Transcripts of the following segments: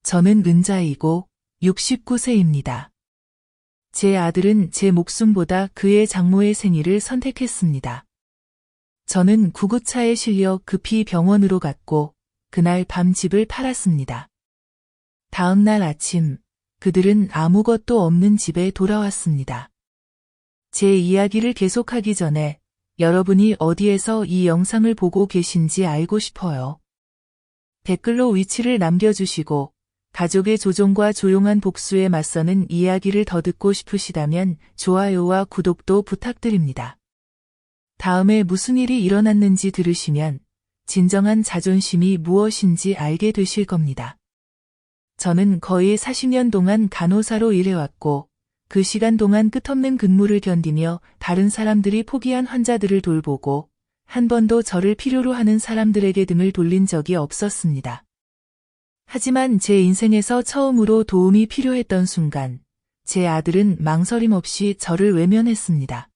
저는 은자이고 69세입니다. 제 아들은 제 목숨보다 그의 장모의 생일을 선택했습니다. 저는 구급차에 실려 급히 병원으로 갔고 그날 밤 집을 팔았습니다. 다음 날 아침 그들은 아무것도 없는 집에 돌아왔습니다. 제 이야기를 계속하기 전에 여러분이 어디에서 이 영상을 보고 계신지 알고 싶어요. 댓글로 위치를 남겨주시고 가족의 조종과 조용한 복수에 맞서는 이야기를 더 듣고 싶으시다면 좋아요와 구독도 부탁드립니다. 다음에 무슨 일이 일어났는지 들으시면 진정한 자존심이 무엇인지 알게 되실 겁니다. 저는 거의 40년 동안 간호사로 일해왔고 그 시간 동안 끝없는 근무를 견디며 다른 사람들이 포기한 환자들을 돌보고 한 번도 저를 필요로 하는 사람들에게 등을 돌린 적이 없었습니다. 하지만 제 인생에서 처음으로 도움이 필요했던 순간 제 아들은 망설임 없이 저를 외면했습니다.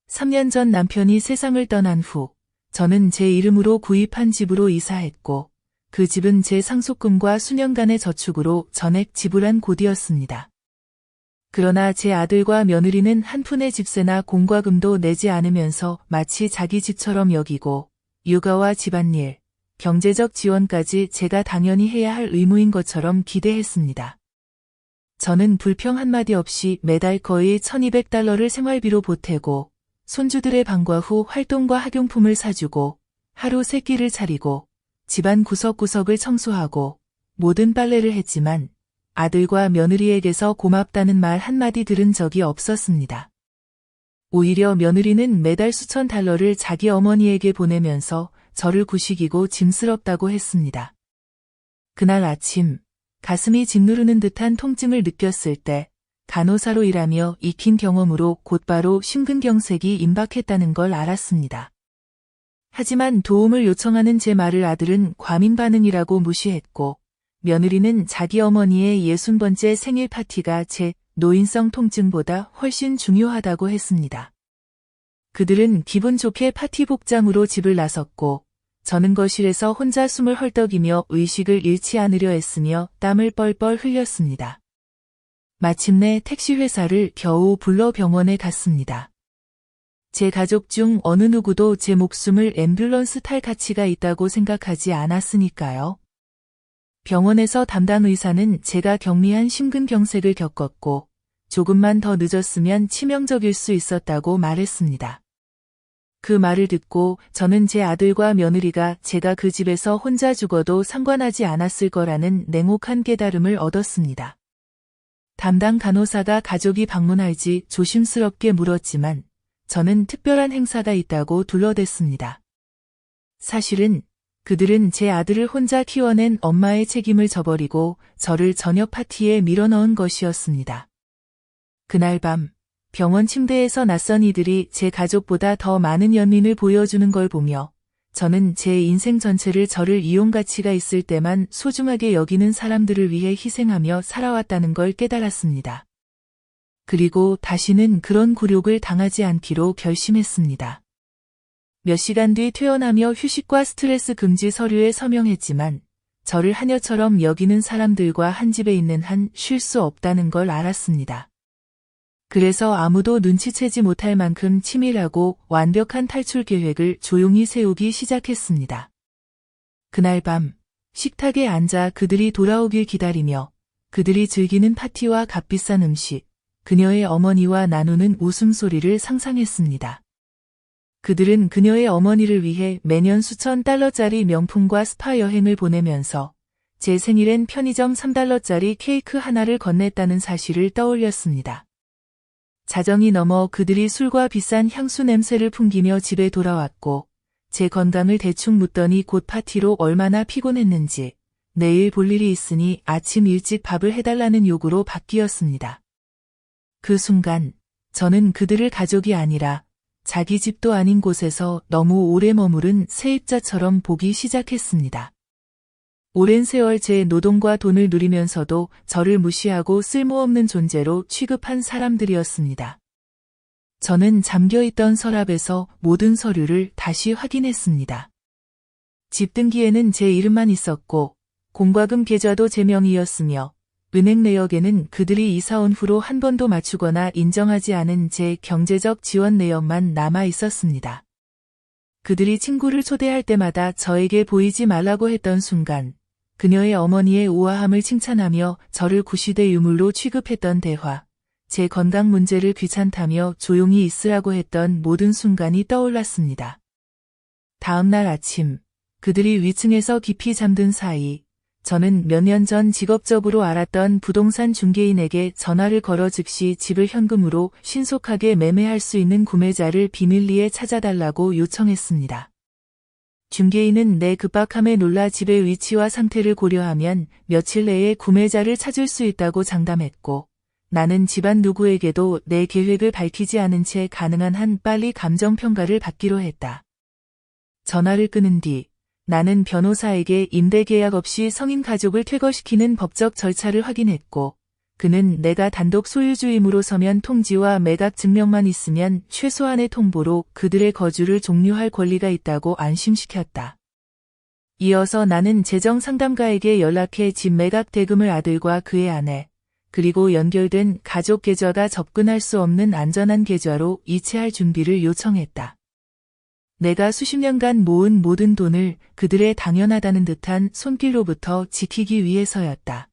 3년 전 남편이 세상을 떠난 후 저는 제 이름으로 구입한 집으로 이사했고 그 집은 제 상속금과 수년간의 저축으로 전액 지불한 곳이었습니다. 그러나 제 아들과 며느리는 한 푼의 집세나 공과금도 내지 않으면서 마치 자기 집처럼 여기고 육아와 집안일, 경제적 지원까지 제가 당연히 해야 할 의무인 것처럼 기대했습니다. 저는 불평 한마디 없이 매달 거의 $1200를 생활비로 보태고 손주들의 방과 후 활동과 학용품을 사주고 하루 세 끼를 차리고 집안 구석구석을 청소하고 모든 빨래를 했지만 아들과 며느리에게서 고맙다는 말 한마디 들은 적이 없었습니다. 오히려 며느리는 매달 수천 달러를 자기 어머니에게 보내면서 저를 구식이고 짐스럽다고 했습니다. 그날 아침 가슴이 짓누르는 듯한 통증을 느꼈을 때 간호사로 일하며 익힌 경험으로 곧바로 심근경색이 임박했다는 걸 알았습니다. 하지만 도움을 요청하는 제 말을 아들은 과민 반응이라고 무시했고 며느리는 자기 어머니의 60번째 생일 파티가 제 노인성 통증보다 훨씬 중요하다고 했습니다. 그들은 기분 좋게 파티 복장으로 집을 나섰고 저는 거실에서 혼자 숨을 헐떡이며 의식을 잃지 않으려 애쓰며 땀을 뻘뻘 흘렸습니다. 마침내 택시 회사를 겨우 불러 병원에 갔습니다. 제 가족 중 어느 누구도 제 목숨을 앰뷸런스 탈 가치가 있다고 생각하지 않았으니까요. 병원에서 담당 의사는 제가 경미한 심근경색을 겪었고 조금만 더 늦었으면 치명적일 수 있었다고 말했습니다. 그 말을 듣고 저는 제 아들과 며느리가 제가 그 집에서 혼자 죽어도 상관하지 않았을 거라는 냉혹한 깨달음을 얻었습니다. 담당 간호사가 가족이 방문할지 조심스럽게 물었지만 저는 특별한 행사가 있다고 둘러댔습니다. 사실은 그들은 제 아들을 혼자 키워낸 엄마의 책임을 져버리고 저를 저녁 파티에 밀어넣은 것이었습니다. 그날 밤 병원 침대에서 낯선 이들이 제 가족보다 더 많은 연민을 보여주는 걸 보며 저는 제 인생 전체를 저를 이용 가치가 있을 때만 소중하게 여기는 사람들을 위해 희생하며 살아왔다는 걸 깨달았습니다. 그리고 다시는 그런 굴욕을 당하지 않기로 결심했습니다. 몇 시간 뒤 퇴원하며 휴식과 스트레스 금지 서류에 서명했지만 저를 하녀처럼 여기는 사람들과 한 집에 있는 한 쉴 수 없다는 걸 알았습니다. 그래서 아무도 눈치채지 못할 만큼 치밀하고 완벽한 탈출 계획을 조용히 세우기 시작했습니다. 그날 밤 식탁에 앉아 그들이 돌아오길 기다리며 그들이 즐기는 파티와 값비싼 음식, 그녀의 어머니와 나누는 웃음소리를 상상했습니다. 그들은 그녀의 어머니를 위해 매년 수천 달러짜리 명품과 스파 여행을 보내면서 제 생일엔 편의점 $3짜리 케이크 하나를 건넸다는 사실을 떠올렸습니다. 자정이 넘어 그들이 술과 비싼 향수 냄새를 풍기며 집에 돌아왔고 제 건강을 대충 묻더니 곧 파티로 얼마나 피곤했는지 내일 볼 일이 있으니 아침 일찍 밥을 해달라는 요구로 바뀌었습니다. 그 순간 저는 그들을 가족이 아니라 자기 집도 아닌 곳에서 너무 오래 머무른 세입자처럼 보기 시작했습니다. 오랜 세월 제 노동과 돈을 누리면서도 저를 무시하고 쓸모없는 존재로 취급한 사람들이었습니다. 저는 잠겨있던 서랍에서 모든 서류를 다시 확인했습니다. 집 등기에는 제 이름만 있었고 공과금 계좌도 제 명의였으며 은행 내역에는 그들이 이사 온 후로 한 번도 맞추거나 인정하지 않은 제 경제적 지원 내역만 남아 있었습니다. 그들이 친구를 초대할 때마다 저에게 보이지 말라고 했던 순간 그녀의 어머니의 우아함을 칭찬하며 저를 구시대 유물로 취급했던 대화, 제 건강 문제를 귀찮다며 조용히 있으라고 했던 모든 순간이 떠올랐습니다. 다음 날 아침, 그들이 위층에서 깊이 잠든 사이 저는 몇 년 전 직업적으로 알았던 부동산 중개인에게 전화를 걸어 즉시 집을 현금으로 신속하게 매매할 수 있는 구매자를 비밀리에 찾아달라고 요청했습니다. 중개인은 내 급박함에 놀라 집의 위치와 상태를 고려하면 며칠 내에 구매자를 찾을 수 있다고 장담했고, 나는 집안 누구에게도 내 계획을 밝히지 않은 채 가능한 한 빨리 감정평가를 받기로 했다. 전화를 끊은 뒤 나는 변호사에게 임대계약 없이 성인 가족을 퇴거시키는 법적 절차를 확인했고, 그는 내가 단독 소유주임으로 서면 통지와 매각 증명만 있으면 최소한의 통보로 그들의 거주를 종료할 권리가 있다고 안심시켰다. 이어서 나는 재정상담가에게 연락해 집 매각 대금을 아들과 그의 아내, 그리고 연결된 가족 계좌가 접근할 수 없는 안전한 계좌로 이체할 준비를 요청했다. 내가 수십 년간 모은 모든 돈을 그들의 당연하다는 듯한 손길로부터 지키기 위해서였다.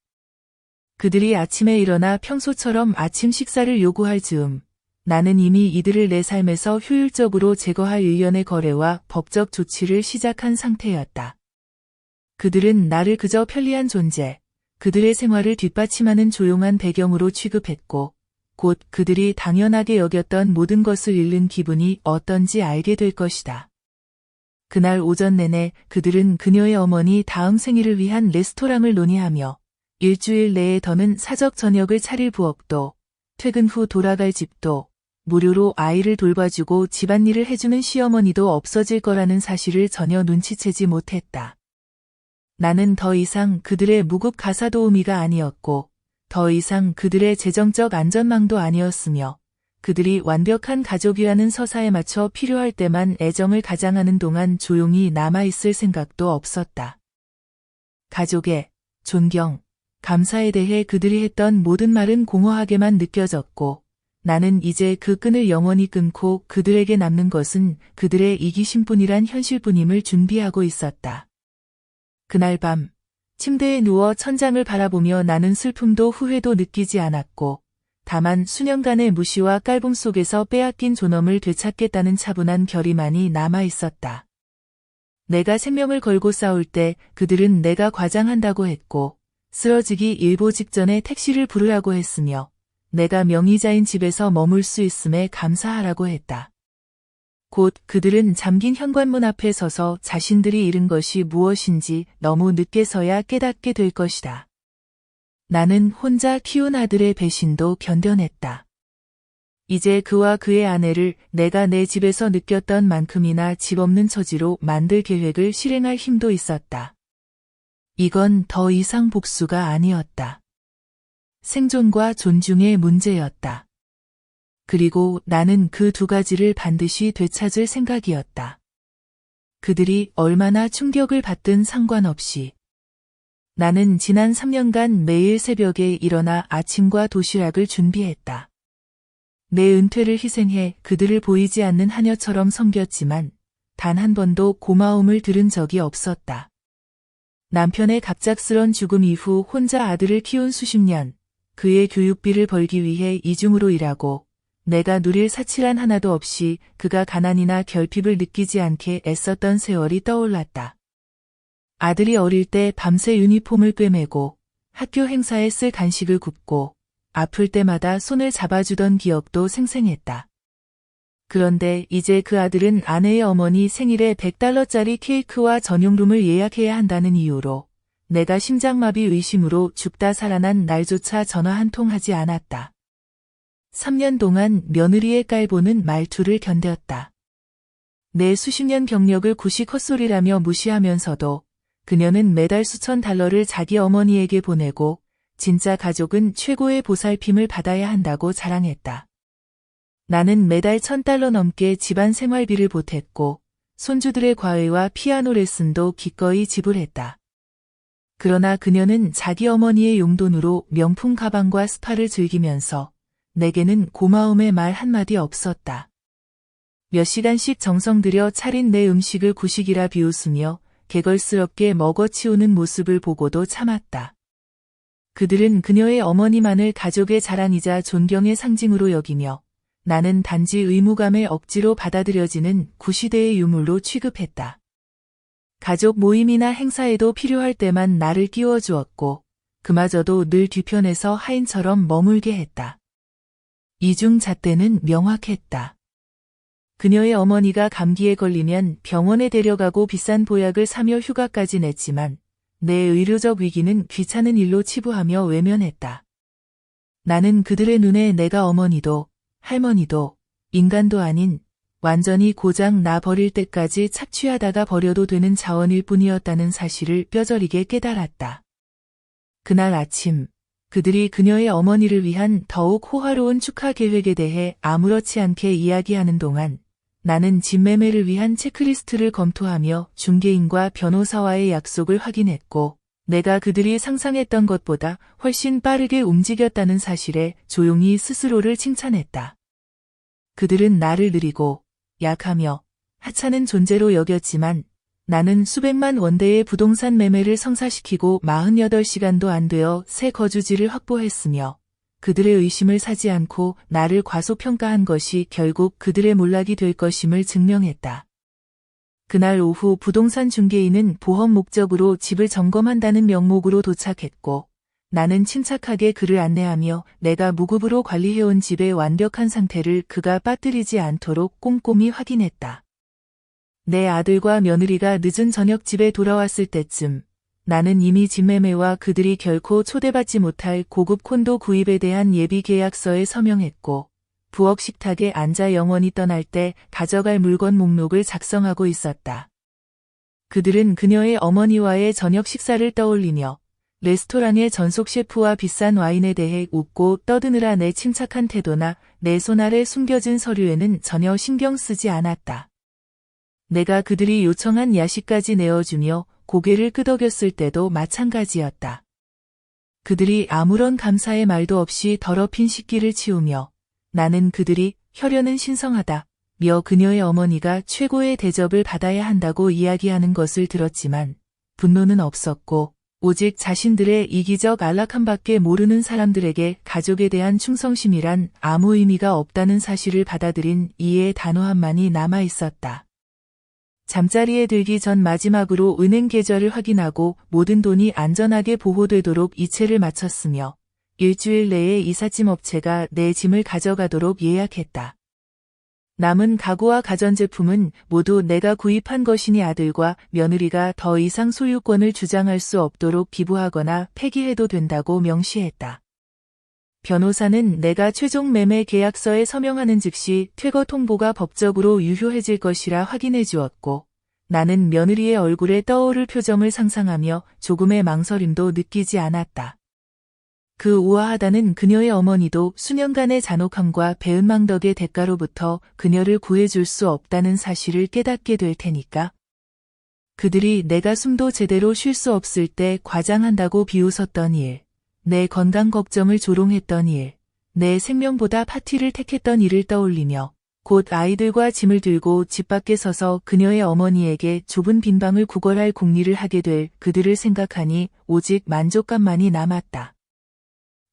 그들이 아침에 일어나 평소처럼 아침 식사를 요구할 즈음, 나는 이미 이들을 내 삶에서 효율적으로 제거할 일련의 거래와 법적 조치를 시작한 상태였다. 그들은 나를 그저 편리한 존재, 그들의 생활을 뒷받침하는 조용한 배경으로 취급했고, 곧 그들이 당연하게 여겼던 모든 것을 잃는 기분이 어떤지 알게 될 것이다. 그날 오전 내내 그들은 그녀의 어머니 다음 생일을 위한 레스토랑을 논의하며 일주일 내에 더는 사적 저녁을 차릴 부엌도, 퇴근 후 돌아갈 집도, 무료로 아이를 돌봐주고 집안일을 해주는 시어머니도 없어질 거라는 사실을 전혀 눈치채지 못했다. 나는 더 이상 그들의 무급 가사 도우미가 아니었고, 더 이상 그들의 재정적 안전망도 아니었으며 그들이 완벽한 가족이라는 서사에 맞춰 필요할 때만 애정을 가장하는 동안 조용히 남아있을 생각도 없었다. 가족의 존경, 감사에 대해 그들이 했던 모든 말은 공허하게만 느껴졌고 나는 이제 그 끈을 영원히 끊고 그들에게 남는 것은 그들의 이기심뿐이란 현실뿐임을 준비하고 있었다. 그날 밤 침대에 누워 천장을 바라보며 나는 슬픔도 후회도 느끼지 않았고 다만 수년간의 무시와 깔봄 속에서 빼앗긴 존엄을 되찾겠다는 차분한 결의만이 남아있었다. 내가 생명을 걸고 싸울 때 그들은 내가 과장한다고 했고 쓰러지기 일보 직전에 택시를 부르라고 했으며 내가 명의자인 집에서 머물 수 있음에 감사하라고 했다. 곧 그들은 잠긴 현관문 앞에 서서 자신들이 잃은 것이 무엇인지 너무 늦게서야 깨닫게 될 것이다. 나는 혼자 키운 아들의 배신도 견뎌냈다. 이제 그와 그의 아내를 내가 내 집에서 느꼈던 만큼이나 집 없는 처지로 만들 계획을 실행할 힘도 있었다. 이건 더 이상 복수가 아니었다. 생존과 존중의 문제였다. 그리고 나는 그 두 가지를 반드시 되찾을 생각이었다. 그들이 얼마나 충격을 받든 상관없이. 나는 지난 3년간 매일 새벽에 일어나 아침과 도시락을 준비했다. 내 은퇴를 희생해 그들을 보이지 않는 하녀처럼 섬겼지만 단 한 번도 고마움을 들은 적이 없었다. 남편의 갑작스런 죽음 이후 혼자 아들을 키운 수십 년, 그의 교육비를 벌기 위해 이중으로 일하고 내가 누릴 사치란 하나도 없이 그가 가난이나 결핍을 느끼지 않게 애썼던 세월이 떠올랐다. 아들이 어릴 때 밤새 유니폼을 꿰매고 학교 행사에 쓸 간식을 굽고 아플 때마다 손을 잡아주던 기억도 생생했다. 그런데 이제 그 아들은 아내의 어머니 생일에 $100짜리 케이크와 전용룸을 예약해야 한다는 이유로 내가 심장마비 의심으로 죽다 살아난 날조차 전화 한 통 하지 않았다. 3년 동안 며느리의 깔보는 말투를 견뎠다. 내 수십 년 경력을 구식 헛소리라며 무시하면서도 그녀는 매달 수천 달러를 자기 어머니에게 보내고 진짜 가족은 최고의 보살핌을 받아야 한다고 자랑했다. 나는 매달 $1,000 넘게 집안 생활비를 보탰고 손주들의 과외와 피아노 레슨도 기꺼이 지불했다. 그러나 그녀는 자기 어머니의 용돈으로 명품 가방과 스파를 즐기면서 내게는 고마움의 말 한마디 없었다. 몇 시간씩 정성 들여 차린 내 음식을 구식이라 비웃으며 개걸스럽게 먹어치우는 모습을 보고도 참았다. 그들은 그녀의 어머니만을 가족의 자랑이자 존경의 상징으로 여기며 나는 단지 의무감에 억지로 받아들여지는 구시대의 유물로 취급했다. 가족 모임이나 행사에도 필요할 때만 나를 끼워주었고 그마저도 늘 뒤편에서 하인처럼 머물게 했다. 이중 잣대는 명확했다. 그녀의 어머니가 감기에 걸리면 병원에 데려가고 비싼 보약을 사며 휴가까지 냈지만 내 의료적 위기는 귀찮은 일로 치부하며 외면했다. 나는 그들의 눈에 내가 어머니도 할머니도 인간도 아닌 완전히 고장 나 버릴 때까지 착취하다가 버려도 되는 자원일 뿐이었다는 사실을 뼈저리게 깨달았다. 그날 아침 그들이 그녀의 어머니를 위한 더욱 호화로운 축하 계획에 대해 아무렇지 않게 이야기하는 동안 나는 집 매매를 위한 체크리스트를 검토하며 중개인과 변호사와의 약속을 확인했고 내가 그들이 상상했던 것보다 훨씬 빠르게 움직였다는 사실에 조용히 스스로를 칭찬했다. 그들은 나를 느리고 약하며 하찮은 존재로 여겼지만 나는 수백만 원대의 부동산 매매를 성사시키고 48시간도 안 되어 새 거주지를 확보했으며 그들의 의심을 사지 않고 나를 과소평가한 것이 결국 그들의 몰락이 될 것임을 증명했다. 그날 오후 부동산 중개인은 보험 목적으로 집을 점검한다는 명목으로 도착했고 나는 침착하게 그를 안내하며 내가 무급으로 관리해온 집의 완벽한 상태를 그가 빠뜨리지 않도록 꼼꼼히 확인했다. 내 아들과 며느리가 늦은 저녁 집에 돌아왔을 때쯤 나는 이미 집매매와 그들이 결코 초대받지 못할 고급 콘도 구입에 대한 예비 계약서에 서명했고 부엌 식탁에 앉아 영원히 떠날 때 가져갈 물건 목록을 작성하고 있었다. 그들은 그녀의 어머니와의 저녁 식사를 떠올리며 레스토랑의 전속 셰프와 비싼 와인에 대해 웃고 떠드느라 내 침착한 태도나 내 손 아래 숨겨진 서류에는 전혀 신경 쓰지 않았다. 내가 그들이 요청한 야식까지 내어주며 고개를 끄덕였을 때도 마찬가지였다. 그들이 아무런 감사의 말도 없이 더럽힌 식기를 치우며 나는 그들이 혈연은 신성하다 며 그녀의 어머니가 최고의 대접을 받아야 한다고 이야기하는 것을 들었지만 분노는 없었고 오직 자신들의 이기적 안락함밖에 모르는 사람들에게 가족에 대한 충성심이란 아무 의미가 없다는 사실을 받아들인 이해의 단호함만이 남아있었다. 잠자리에 들기 전 마지막으로 은행 계좌를 확인하고 모든 돈이 안전하게 보호되도록 이체를 마쳤으며 일주일 내에 이삿짐 업체가 내 짐을 가져가도록 예약했다. 남은 가구와 가전제품은 모두 내가 구입한 것이니 아들과 며느리가 더 이상 소유권을 주장할 수 없도록 기부하거나 폐기해도 된다고 명시했다. 변호사는 내가 최종 매매 계약서에 서명하는 즉시 퇴거 통보가 법적으로 유효해질 것이라 확인해 주었고 나는 며느리의 얼굴에 떠오를 표정을 상상하며 조금의 망설임도 느끼지 않았다. 그 우아하다는 그녀의 어머니도 수년간의 잔혹함과 배은망 덕의 대가로부터 그녀를 구해줄 수 없다는 사실을 깨닫게 될 테니까. 그들이 내가 숨도 제대로 쉴 수 없을 때 과장한다고 비웃었던 일, 내 건강 걱정을 조롱했던 일, 내 생명보다 파티를 택했던 일을 떠올리며 곧 아이들과 짐을 들고 집 밖에 서서 그녀의 어머니에게 좁은 빈방을 구걸할 궁리를 하게 될 그들을 생각하니 오직 만족감만이 남았다.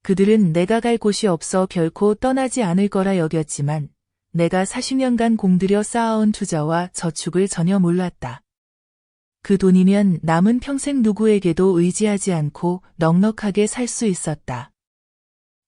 그들은 내가 갈 곳이 없어 결코 떠나지 않을 거라 여겼지만 내가 40년간 공들여 쌓아온 투자와 저축을 전혀 몰랐다. 그 돈이면 남은 평생 누구에게도 의지하지 않고 넉넉하게 살 수 있었다.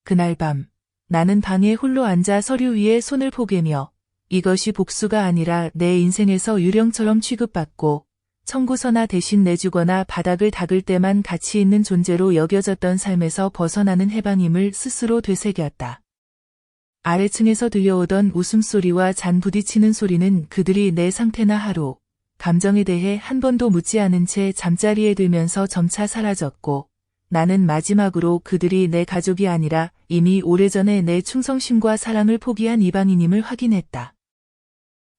그날 밤 나는 방에 홀로 앉아 서류 위에 손을 포개며 이것이 복수가 아니라 내 인생에서 유령처럼 취급받고 청구서나 대신 내주거나 바닥을 닦을 때만 가치 있는 존재로 여겨졌던 삶에서 벗어나는 해방임을 스스로 되새겼다. 아래층에서 들려오던 웃음소리와 잔 부딪히는 소리는 그들이 내 상태나 하루, 감정에 대해 한 번도 묻지 않은 채 잠자리에 들면서 점차 사라졌고 나는 마지막으로 그들이 내 가족이 아니라 이미 오래전에 내 충성심과 사랑을 포기한 이방인임을 확인했다.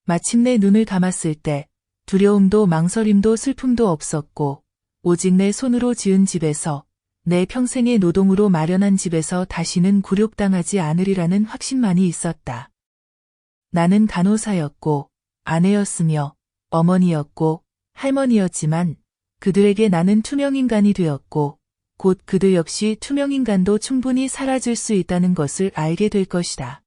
마침내 눈을 감았을 때 두려움도 망설임도 슬픔도 없었고 오직 내 손으로 지은 집에서, 내 평생의 노동으로 마련한 집에서 다시는 굴욕당하지 않으리라는 확신만이 있었다. 나는 간호사였고, 아내였으며, 어머니였고, 할머니였지만, 그들에게 나는 투명인간이 되었고, 곧 그들 역시 투명인간도 충분히 사라질 수 있다는 것을 알게 될 것이다.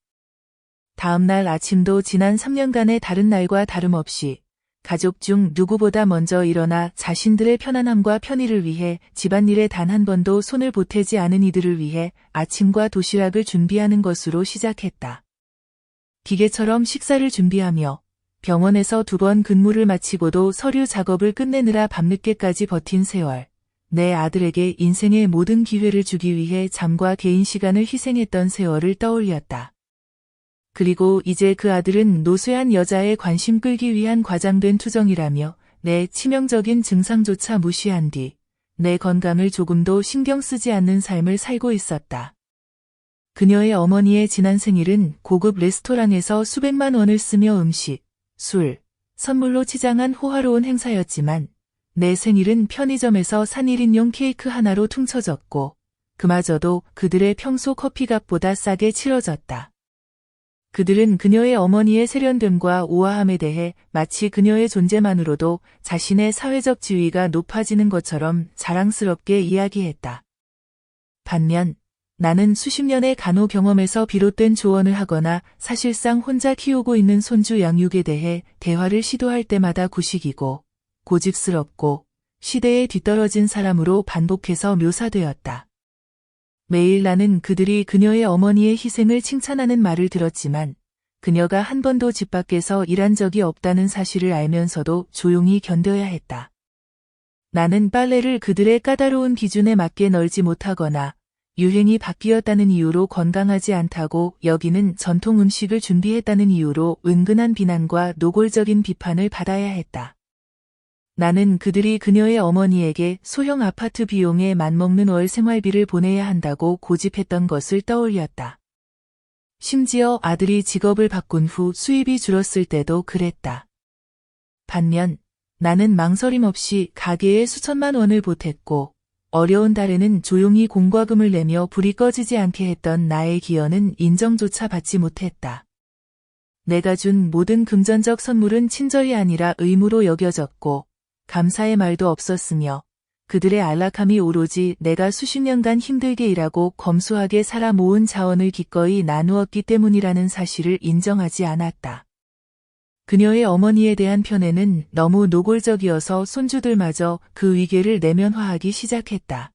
다음 날 아침도 지난 3년간의 다른 날과 다름없이 가족 중 누구보다 먼저 일어나 자신들의 편안함과 편의를 위해 집안일에 단 한 번도 손을 보태지 않은 이들을 위해 아침과 도시락을 준비하는 것으로 시작했다. 기계처럼 식사를 준비하며 병원에서 2번 근무를 마치고도 서류 작업을 끝내느라 밤늦게까지 버틴 세월, 내 아들에게 인생의 모든 기회를 주기 위해 잠과 개인 시간을 희생했던 세월을 떠올렸다. 그리고 이제 그 아들은 노쇠한 여자의 관심 끌기 위한 과장된 투정이라며 내 치명적인 증상조차 무시한 뒤 내 건강을 조금도 신경 쓰지 않는 삶을 살고 있었다. 그녀의 어머니의 지난 생일은 고급 레스토랑에서 수백만 원을 쓰며 음식, 술, 선물로 치장한 호화로운 행사였지만 내 생일은 편의점에서 산 1인용 케이크 하나로 퉁쳐졌고 그마저도 그들의 평소 커피값보다 싸게 치러졌다. 그들은 그녀의 어머니의 세련됨과 우아함에 대해 마치 그녀의 존재만으로도 자신의 사회적 지위가 높아지는 것처럼 자랑스럽게 이야기했다. 반면 나는 수십 년의 간호 경험에서 비롯된 조언을 하거나 사실상 혼자 키우고 있는 손주 양육에 대해 대화를 시도할 때마다 구식이고 고집스럽고 시대에 뒤떨어진 사람으로 반복해서 묘사되었다. 매일 나는 그들이 그녀의 어머니의 희생을 칭찬하는 말을 들었지만 그녀가 한 번도 집 밖에서 일한 적이 없다는 사실을 알면서도 조용히 견뎌야 했다. 나는 빨래를 그들의 까다로운 기준에 맞게 널지 못하거나 유행이 바뀌었다는 이유로 건강하지 않다고 여기는 전통 음식을 준비했다는 이유로 은근한 비난과 노골적인 비판을 받아야 했다. 나는 그들이 그녀의 어머니에게 소형 아파트 비용에 맞먹는 월 생활비를 보내야 한다고 고집했던 것을 떠올렸다. 심지어 아들이 직업을 바꾼 후 수입이 줄었을 때도 그랬다. 반면 나는 망설임 없이 가게에 수천만 원을 보탰고 어려운 달에는 조용히 공과금을 내며 불이 꺼지지 않게 했던 나의 기여는 인정조차 받지 못했다. 내가 준 모든 금전적 선물은 친절이 아니라 의무로 여겨졌고 감사의 말도 없었으며 그들의 안락함이 오로지 내가 수십 년간 힘들게 일하고 검소하게 살아 모은 자원을 기꺼이 나누었기 때문이라는 사실을 인정하지 않았다. 그녀의 어머니에 대한 편애는 너무 노골적이어서 손주들마저 그 위계를 내면화하기 시작했다.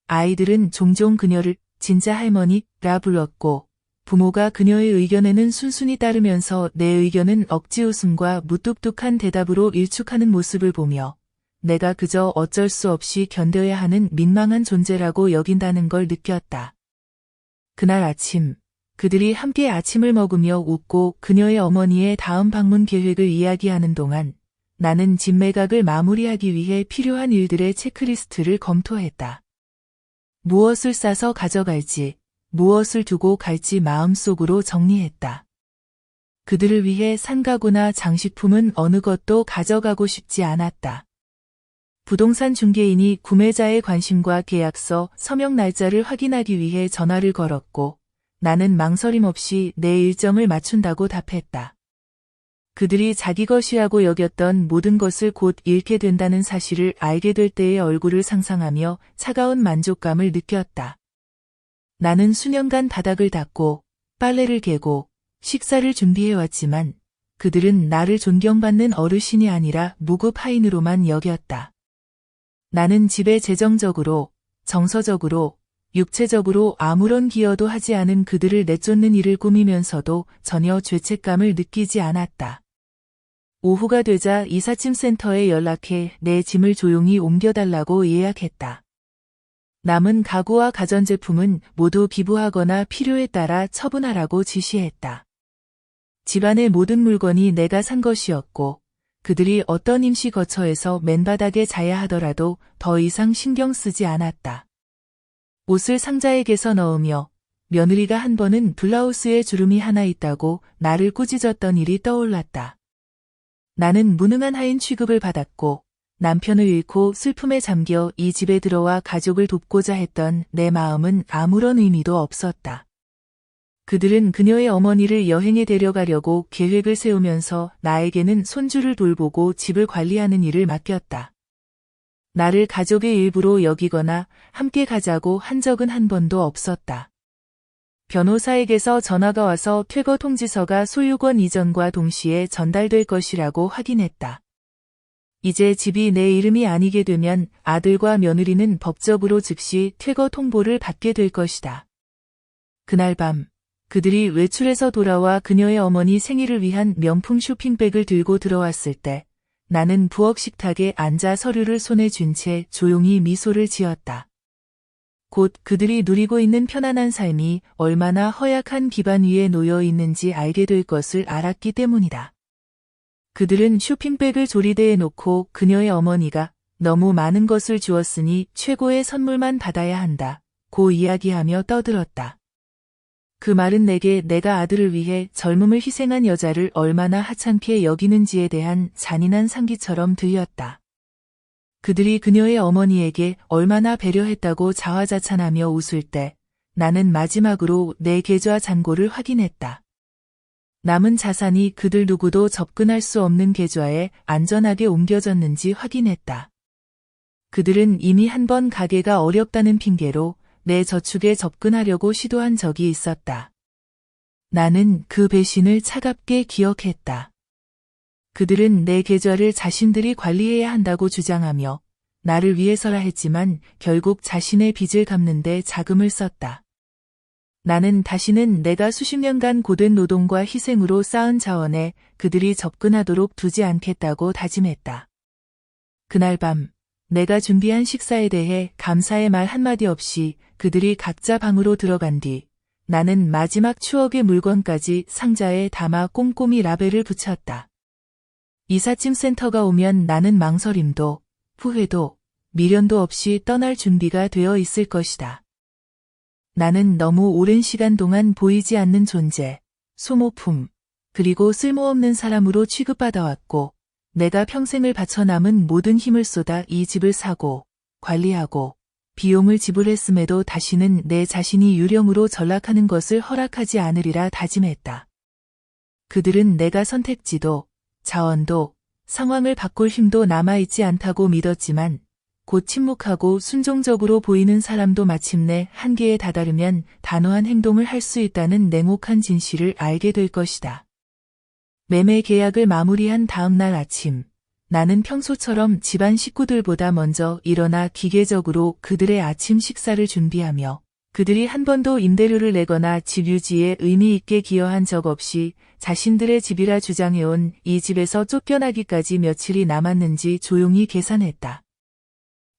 아이들은 종종 그녀를 진짜 할머니라 불렀고 부모가 그녀의 의견에는 순순히 따르면서 내 의견은 억지 웃음과 무뚝뚝한 대답으로 일축하는 모습을 보며 내가 그저 어쩔 수 없이 견뎌야 하는 민망한 존재라고 여긴다는 걸 느꼈다. 그날 아침, 그들이 함께 아침을 먹으며 웃고 그녀의 어머니의 다음 방문 계획을 이야기하는 동안 나는 집 매각을 마무리하기 위해 필요한 일들의 체크리스트를 검토했다. 무엇을 싸서 가져갈지, 무엇을 두고 갈지 마음속으로 정리했다. 그들을 위해 산 가구나 장식품은 어느 것도 가져가고 싶지 않았다. 부동산 중개인이 구매자의 관심과 계약서, 서명 날짜를 확인하기 위해 전화를 걸었고 나는 망설임 없이 내 일정을 맞춘다고 답했다. 그들이 자기 것이라고 여겼던 모든 것을 곧 잃게 된다는 사실을 알게 될 때의 얼굴을 상상하며 차가운 만족감을 느꼈다. 나는 수년간 바닥을 닦고 빨래를 개고 식사를 준비해왔지만 그들은 나를 존경받는 어르신이 아니라 무급 하인으로만 여겼다. 나는 집에 재정적으로, 정서적으로, 육체적으로 아무런 기여도 하지 않은 그들을 내쫓는 일을 꾸미면서도 전혀 죄책감을 느끼지 않았다. 오후가 되자 이삿짐 센터에 연락해 내 짐을 조용히 옮겨달라고 예약했다. 남은 가구와 가전제품은 모두 기부하거나 필요에 따라 처분하라고 지시했다. 집안의 모든 물건이 내가 산 것이었고 그들이 어떤 임시 거처에서 맨바닥에 자야 하더라도 더 이상 신경 쓰지 않았다. 옷을 상자에 개서 넣으며 며느리가 한 번은 블라우스에 주름이 하나 있다고 나를 꾸짖었던 일이 떠올랐다. 나는 무능한 하인 취급을 받았고 남편을 잃고 슬픔에 잠겨 이 집에 들어와 가족을 돕고자 했던 내 마음은 아무런 의미도 없었다. 그들은 그녀의 어머니를 여행에 데려가려고 계획을 세우면서 나에게는 손주를 돌보고 집을 관리하는 일을 맡겼다. 나를 가족의 일부로 여기거나 함께 가자고 한 적은 한 번도 없었다. 변호사에게서 전화가 와서 퇴거 통지서가 소유권 이전과 동시에 전달될 것이라고 확인했다. 이제 집이 내 이름이 아니게 되면 아들과 며느리는 법적으로 즉시 퇴거 통보를 받게 될 것이다. 그날 밤, 그들이 외출해서 돌아와 그녀의 어머니 생일을 위한 명품 쇼핑백을 들고 들어왔을 때 나는 부엌 식탁에 앉아 서류를 손에 쥔 채 조용히 미소를 지었다. 곧 그들이 누리고 있는 편안한 삶이 얼마나 허약한 기반 위에 놓여 있는지 알게 될 것을 알았기 때문이다. 그들은 쇼핑백을 조리대에 놓고 그녀의 어머니가 너무 많은 것을 주었으니 최고의 선물만 받아야 한다. 고 이야기하며 떠들었다. 그 말은 내게 내가 아들을 위해 젊음을 희생한 여자를 얼마나 하찮게 여기는지에 대한 잔인한 상기처럼 들렸다. 그들이 그녀의 어머니에게 얼마나 배려했다고 자화자찬하며 웃을 때 나는 마지막으로 내 계좌 잔고를 확인했다. 남은 자산이 그들 누구도 접근할 수 없는 계좌에 안전하게 옮겨졌는지 확인했다. 그들은 이미 한 번 가게가 어렵다는 핑계로 내 저축에 접근하려고 시도한 적이 있었다. 나는 그 배신을 차갑게 기억했다. 그들은 내 계좌를 자신들이 관리해야 한다고 주장하며 나를 위해서라 했지만 결국 자신의 빚을 갚는 데 자금을 썼다. 나는 다시는 내가 수십 년간 고된 노동과 희생으로 쌓은 자원에 그들이 접근하도록 두지 않겠다고 다짐했다. 그날 밤, 내가 준비한 식사에 대해 감사의 말 한마디 없이 그들이 각자 방으로 들어간 뒤 나는 마지막 추억의 물건까지 상자에 담아 꼼꼼히 라벨을 붙였다. 이삿짐 센터가 오면 나는 망설임도, 후회도, 미련도 없이 떠날 준비가 되어 있을 것이다. 나는 너무 오랜 시간 동안 보이지 않는 존재, 소모품, 그리고 쓸모없는 사람으로 취급받아왔고, 내가 평생을 바쳐 남은 모든 힘을 쏟아 이 집을 사고, 관리하고, 비용을 지불했음에도 다시는 내 자신이 유령으로 전락하는 것을 허락하지 않으리라 다짐했다. 그들은 내가 선택지도, 자원도, 상황을 바꿀 힘도 남아있지 않다고 믿었지만 곧 침묵하고 순종적으로 보이는 사람도 마침내 한계에 다다르면 단호한 행동을 할 수 있다는 냉혹한 진실을 알게 될 것이다. 매매 계약을 마무리한 다음 날 아침, 나는 평소처럼 집안 식구들보다 먼저 일어나 기계적으로 그들의 아침 식사를 준비하며 그들이 한 번도 임대료를 내거나 집 유지에 의미 있게 기여한 적 없이 자신들의 집이라 주장해온 이 집에서 쫓겨나기까지 며칠이 남았는지 조용히 계산했다.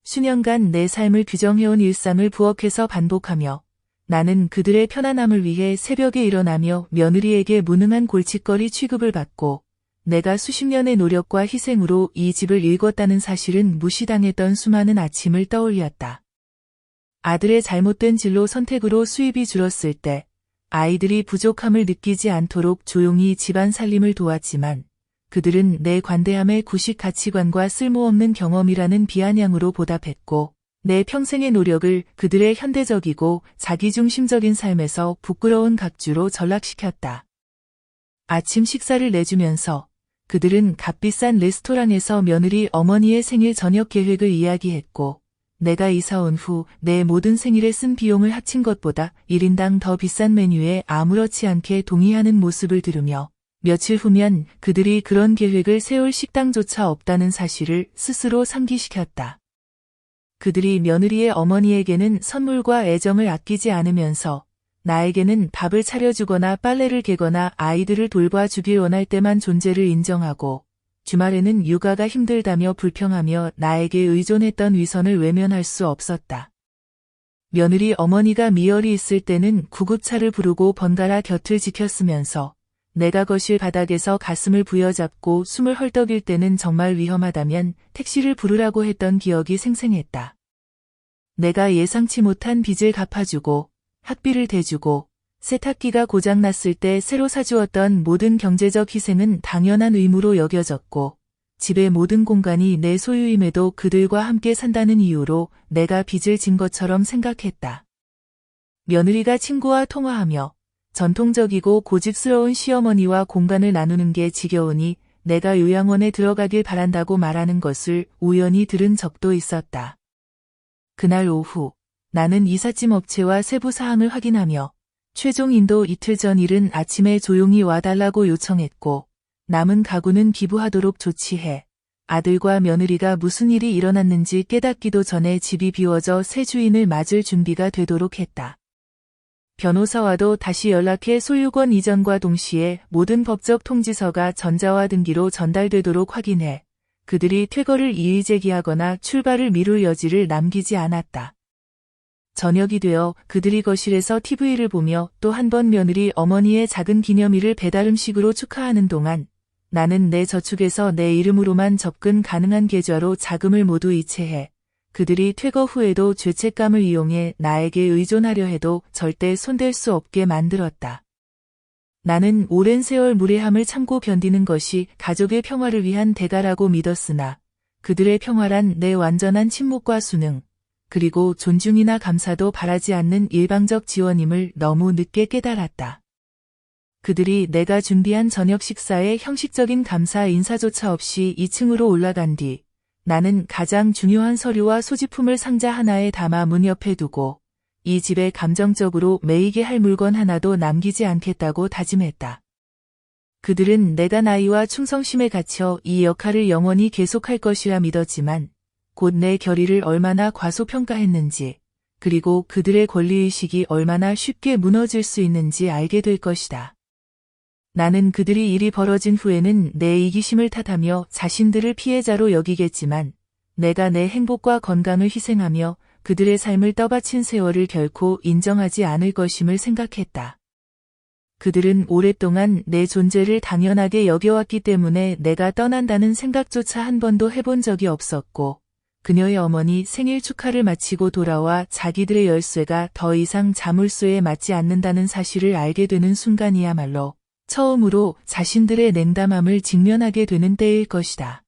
수년간 내 삶을 규정해온 일상을 부엌에서 반복하며 나는 그들의 편안함을 위해 새벽에 일어나며 며느리에게 무능한 골칫거리 취급을 받고 내가 수십 년의 노력과 희생으로 이 집을 일궜다는 사실은 무시당했던 수많은 아침을 떠올렸다. 아들의 잘못된 진로 선택으로 수입이 줄었을 때 아이들이 부족함을 느끼지 않도록 조용히 집안 살림을 도왔지만 그들은 내 관대함의 구식 가치관과 쓸모없는 경험이라는 비아냥으로 보답했고 내 평생의 노력을 그들의 현대적이고 자기중심적인 삶에서 부끄러운 각주로 전락시켰다. 아침 식사를 내주면서 그들은 값비싼 레스토랑에서 며느리 어머니의 생일 저녁 계획을 이야기했고 내가 이사 온 후 내 모든 생일에 쓴 비용을 합친 것보다 1인당 더 비싼 메뉴에 아무렇지 않게 동의하는 모습을 들으며 며칠 후면 그들이 그런 계획을 세울 식당조차 없다는 사실을 스스로 상기시켰다. 그들이 며느리의 어머니에게는 선물과 애정을 아끼지 않으면서 나에게는 밥을 차려주거나 빨래를 개거나 아이들을 돌봐주길 원할 때만 존재를 인정하고 주말에는 육아가 힘들다며 불평하며 나에게 의존했던 위선을 외면할 수 없었다. 며느리 어머니가 미열이 있을 때는 구급차를 부르고 번갈아 곁을 지켰으면서 내가 거실 바닥에서 가슴을 부여잡고 숨을 헐떡일 때는 정말 위험하다면 택시를 부르라고 했던 기억이 생생했다. 내가 예상치 못한 빚을 갚아주고 학비를 대주고 세탁기가 고장났을 때 새로 사주었던 모든 경제적 희생은 당연한 의무로 여겨졌고 집의 모든 공간이 내 소유임에도 그들과 함께 산다는 이유로 내가 빚을 진 것처럼 생각했다. 며느리가 친구와 통화하며 전통적이고 고집스러운 시어머니와 공간을 나누는 게 지겨우니 내가 요양원에 들어가길 바란다고 말하는 것을 우연히 들은 적도 있었다. 그날 오후 나는 이삿짐 업체와 세부 사항을 확인하며 최종 인도 이틀 전 이른 아침에 조용히 와달라고 요청했고 남은 가구는 기부하도록 조치해 아들과 며느리가 무슨 일이 일어났는지 깨닫기도 전에 집이 비워져 새 주인을 맞을 준비가 되도록 했다. 변호사와도 다시 연락해 소유권 이전과 동시에 모든 법적 통지서가 전자와 등기로 전달되도록 확인해 그들이 퇴거를 이의 제기하거나 출발을 미룰 여지를 남기지 않았다. 저녁이 되어 그들이 거실에서 TV를 보며 또 한 번 며느리 어머니의 작은 기념일을 배달음식으로 축하하는 동안 나는 내 저축에서 내 이름으로만 접근 가능한 계좌로 자금을 모두 이체해 그들이 퇴거 후에도 죄책감을 이용해 나에게 의존하려 해도 절대 손댈 수 없게 만들었다. 나는 오랜 세월 무례함을 참고 견디는 것이 가족의 평화를 위한 대가라고 믿었으나 그들의 평화란 내 완전한 침묵과 순응, 그리고 존중이나 감사도 바라지 않는 일방적 지원임을 너무 늦게 깨달았다. 그들이 내가 준비한 저녁 식사에 형식적인 감사 인사조차 없이 2층으로 올라간 뒤 나는 가장 중요한 서류와 소지품을 상자 하나에 담아 문 옆에 두고 이 집에 감정적으로 매이게 할 물건 하나도 남기지 않겠다고 다짐했다. 그들은 내가 나이와 충성심에 갇혀 이 역할을 영원히 계속할 것이라 믿었지만 곧 내 결의를 얼마나 과소평가했는지 그리고 그들의 권리의식이 얼마나 쉽게 무너질 수 있는지 알게 될 것이다. 나는 그들이 일이 벌어진 후에는 내 이기심을 탓하며 자신들을 피해자로 여기겠지만 내가 내 행복과 건강을 희생하며 그들의 삶을 떠받친 세월을 결코 인정하지 않을 것임을 생각했다. 그들은 오랫동안 내 존재를 당연하게 여겨왔기 때문에 내가 떠난다는 생각조차 한 번도 해본 적이 없었고 그녀의 어머니 생일 축하를 마치고 돌아와 자기들의 열쇠가 더 이상 자물쇠에 맞지 않는다는 사실을 알게 되는 순간이야말로 처음으로 자신들의 냉담함을 직면하게 되는 때일 것이다.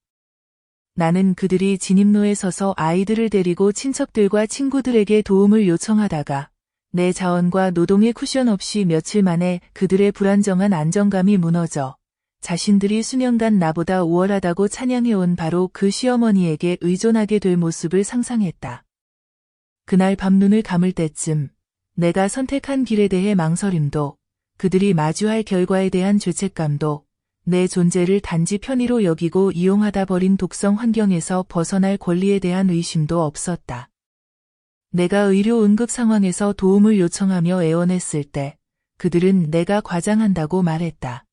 나는 그들이 진입로에 서서 아이들을 데리고 친척들과 친구들에게 도움을 요청하다가 내 자원과 노동의 쿠션 없이 며칠 만에 그들의 불안정한 안정감이 무너져 자신들이 수년간 나보다 우월하다고 찬양해온 바로 그 시어머니에게 의존하게 될 모습을 상상했다. 그날 밤 눈을 감을 때쯤 내가 선택한 길에 대해 망설임도 그들이 마주할 결과에 대한 죄책감도 내 존재를 단지 편의로 여기고 이용하다 버린 독성 환경에서 벗어날 권리에 대한 의심도 없었다. 내가 의료 응급 상황에서 도움을 요청하며 애원했을 때 그들은 내가 과장한다고 말했다.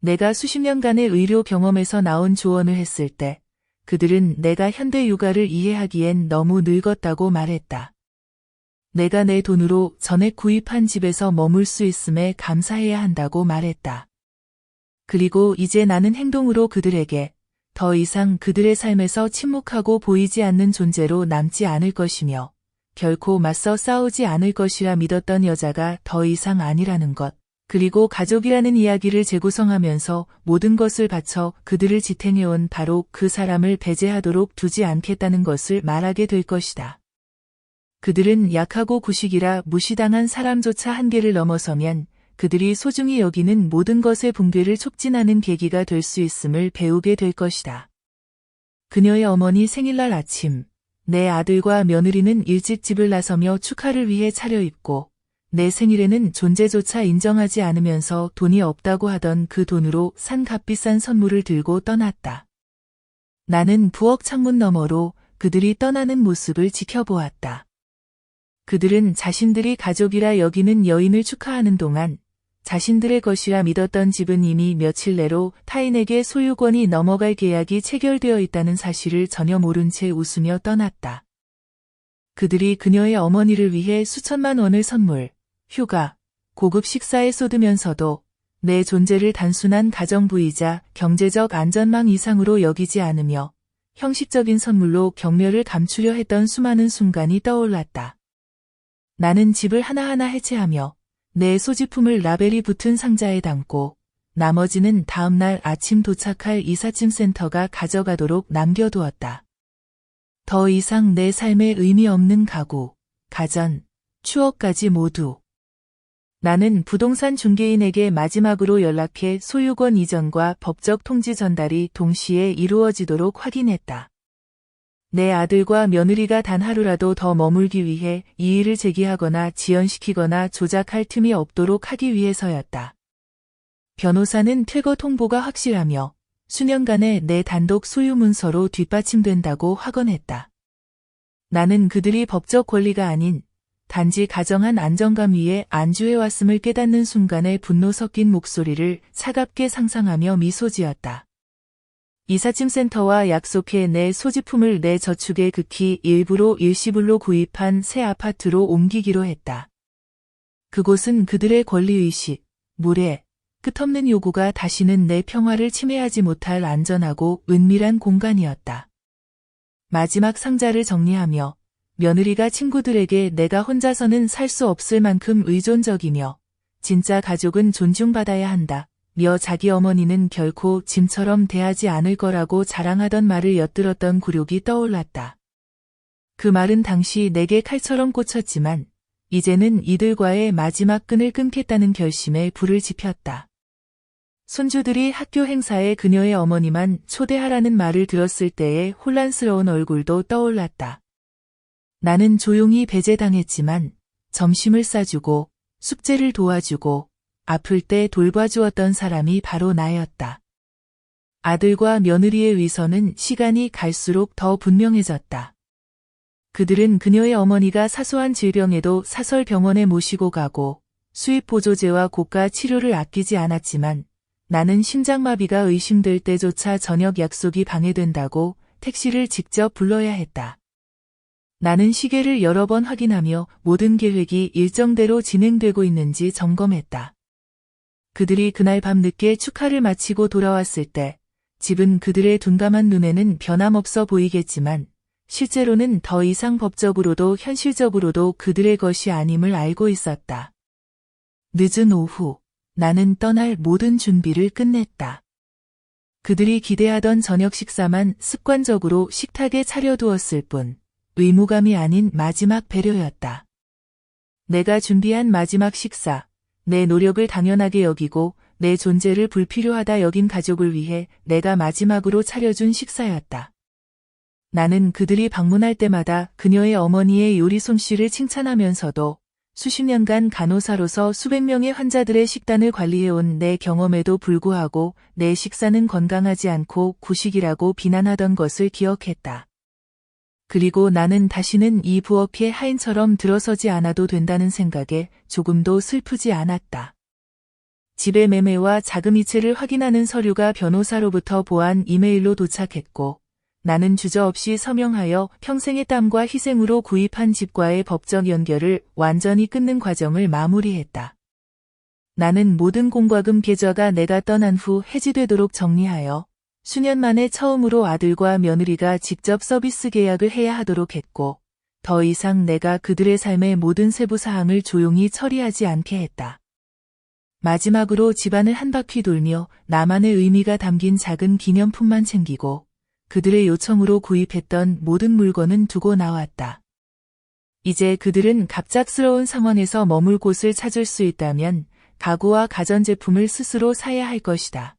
내가 수십 년간의 의료 경험에서 나온 조언을 했을 때 그들은 내가 현대 육아를 이해하기엔 너무 늙었다고 말했다. 내가 내 돈으로 전에 구입한 집에서 머물 수 있음에 감사해야 한다고 말했다. 그리고 이제 나는 행동으로 그들에게 더 이상 그들의 삶에서 침묵하고 보이지 않는 존재로 남지 않을 것이며 결코 맞서 싸우지 않을 것이라 믿었던 여자가 더 이상 아니라는 것, 그리고 가족이라는 이야기를 재구성하면서 모든 것을 바쳐 그들을 지탱해온 바로 그 사람을 배제하도록 두지 않겠다는 것을 말하게 될 것이다. 그들은 약하고 구식이라 무시당한 사람조차 한계를 넘어서면 그들이 소중히 여기는 모든 것의 붕괴를 촉진하는 계기가 될 수 있음을 배우게 될 것이다. 그녀의 어머니 생일날 아침, 내 아들과 며느리는 일찍 집을 나서며 축하를 위해 차려입고 내 생일에는 존재조차 인정하지 않으면서 돈이 없다고 하던 그 돈으로 산 값비싼 선물을 들고 떠났다. 나는 부엌 창문 너머로 그들이 떠나는 모습을 지켜보았다. 그들은 자신들이 가족이라 여기는 여인을 축하하는 동안 자신들의 것이라 믿었던 집은 이미 며칠 내로 타인에게 소유권이 넘어갈 계약이 체결되어 있다는 사실을 전혀 모른 채 웃으며 떠났다. 그들이 그녀의 어머니를 위해 수천만 원을 선물, 휴가, 고급 식사에 쏟으면서도 내 존재를 단순한 가정부이자 경제적 안전망 이상으로 여기지 않으며 형식적인 선물로 경멸을 감추려 했던 수많은 순간이 떠올랐다. 나는 집을 하나하나 해체하며 내 소지품을 라벨이 붙은 상자에 담고 나머지는 다음날 아침 도착할 이삿짐 센터가 가져가도록 남겨두었다. 더 이상 내 삶에 의미 없는 가구, 가전, 추억까지 모두. 나는 부동산 중개인에게 마지막으로 연락해 소유권 이전과 법적 통지 전달이 동시에 이루어지도록 확인했다. 내 아들과 며느리가 단 하루라도 더 머물기 위해 이의를 제기하거나 지연시키거나 조작할 틈이 없도록 하기 위해서였다. 변호사는 퇴거 통보가 확실하며 수년간의 내 단독 소유 문서로 뒷받침된다고 확언했다. 나는 그들이 법적 권리가 아닌 단지 가정한 안정감 위에 안주해왔음을 깨닫는 순간의 분노 섞인 목소리를 차갑게 상상하며 미소 지었다. 이삿짐 센터와 약속해 내 소지품을 내 저축의 극히 일부로 일시불로 구입한 새 아파트로 옮기기로 했다. 그곳은 그들의 권리의식, 무례, 끝없는 요구가 다시는 내 평화를 침해하지 못할 안전하고 은밀한 공간이었다. 마지막 상자를 정리하며 며느리가 친구들에게 내가 혼자서는 살 수 없을 만큼 의존적이며 진짜 가족은 존중받아야 한다. 며 자기 어머니는 결코 짐처럼 대하지 않을 거라고 자랑하던 말을 엿들었던 굴욕이 떠올랐다. 그 말은 당시 내게 칼처럼 꽂혔지만 이제는 이들과의 마지막 끈을 끊겠다는 결심에 불을 지폈다. 손주들이 학교 행사에 그녀의 어머니만 초대하라는 말을 들었을 때의 혼란스러운 얼굴도 떠올랐다. 나는 조용히 배제당했지만 점심을 싸주고 숙제를 도와주고 아플 때 돌봐주었던 사람이 바로 나였다. 아들과 며느리의 위선은 시간이 갈수록 더 분명해졌다. 그들은 그녀의 어머니가 사소한 질병에도 사설 병원에 모시고 가고 수입 보조제와 고가 치료를 아끼지 않았지만 나는 심장마비가 의심될 때조차 저녁 약속이 방해된다고 택시를 직접 불러야 했다. 나는 시계를 여러 번 확인하며 모든 계획이 일정대로 진행되고 있는지 점검했다. 그들이 그날 밤 늦게 축하를 마치고 돌아왔을 때 집은 그들의 둔감한 눈에는 변함없어 보이겠지만 실제로는 더 이상 법적으로도 현실적으로도 그들의 것이 아님을 알고 있었다. 늦은 오후, 나는 떠날 모든 준비를 끝냈다. 그들이 기대하던 저녁 식사만 습관적으로 식탁에 차려두었을 뿐 의무감이 아닌 마지막 배려였다. 내가 준비한 마지막 식사, 내 노력을 당연하게 여기고 내 존재를 불필요하다 여긴 가족을 위해 내가 마지막으로 차려준 식사였다. 나는 그들이 방문할 때마다 그녀의 어머니의 요리 솜씨를 칭찬하면서도 수십 년간 간호사로서 수백 명의 환자들의 식단을 관리해온 내 경험에도 불구하고 내 식사는 건강하지 않고 구식이라고 비난하던 것을 기억했다. 그리고 나는 다시는 이 부엌의 하인처럼 들어서지 않아도 된다는 생각에 조금도 슬프지 않았다. 집의 매매와 자금이체를 확인하는 서류가 변호사로부터 보안 이메일로 도착했고 나는 주저없이 서명하여 평생의 땀과 희생으로 구입한 집과의 법적 연결을 완전히 끊는 과정을 마무리했다. 나는 모든 공과금 계좌가 내가 떠난 후 해지되도록 정리하여 수년 만에 처음으로 아들과 며느리가 직접 서비스 계약을 해야 하도록 했고 더 이상 내가 그들의 삶의 모든 세부 사항을 조용히 처리하지 않게 했다. 마지막으로 집안을 한 바퀴 돌며 나만의 의미가 담긴 작은 기념품만 챙기고 그들의 요청으로 구입했던 모든 물건은 두고 나왔다. 이제 그들은 갑작스러운 상황에서 머물 곳을 찾을 수 있다면 가구와 가전제품을 스스로 사야 할 것이다.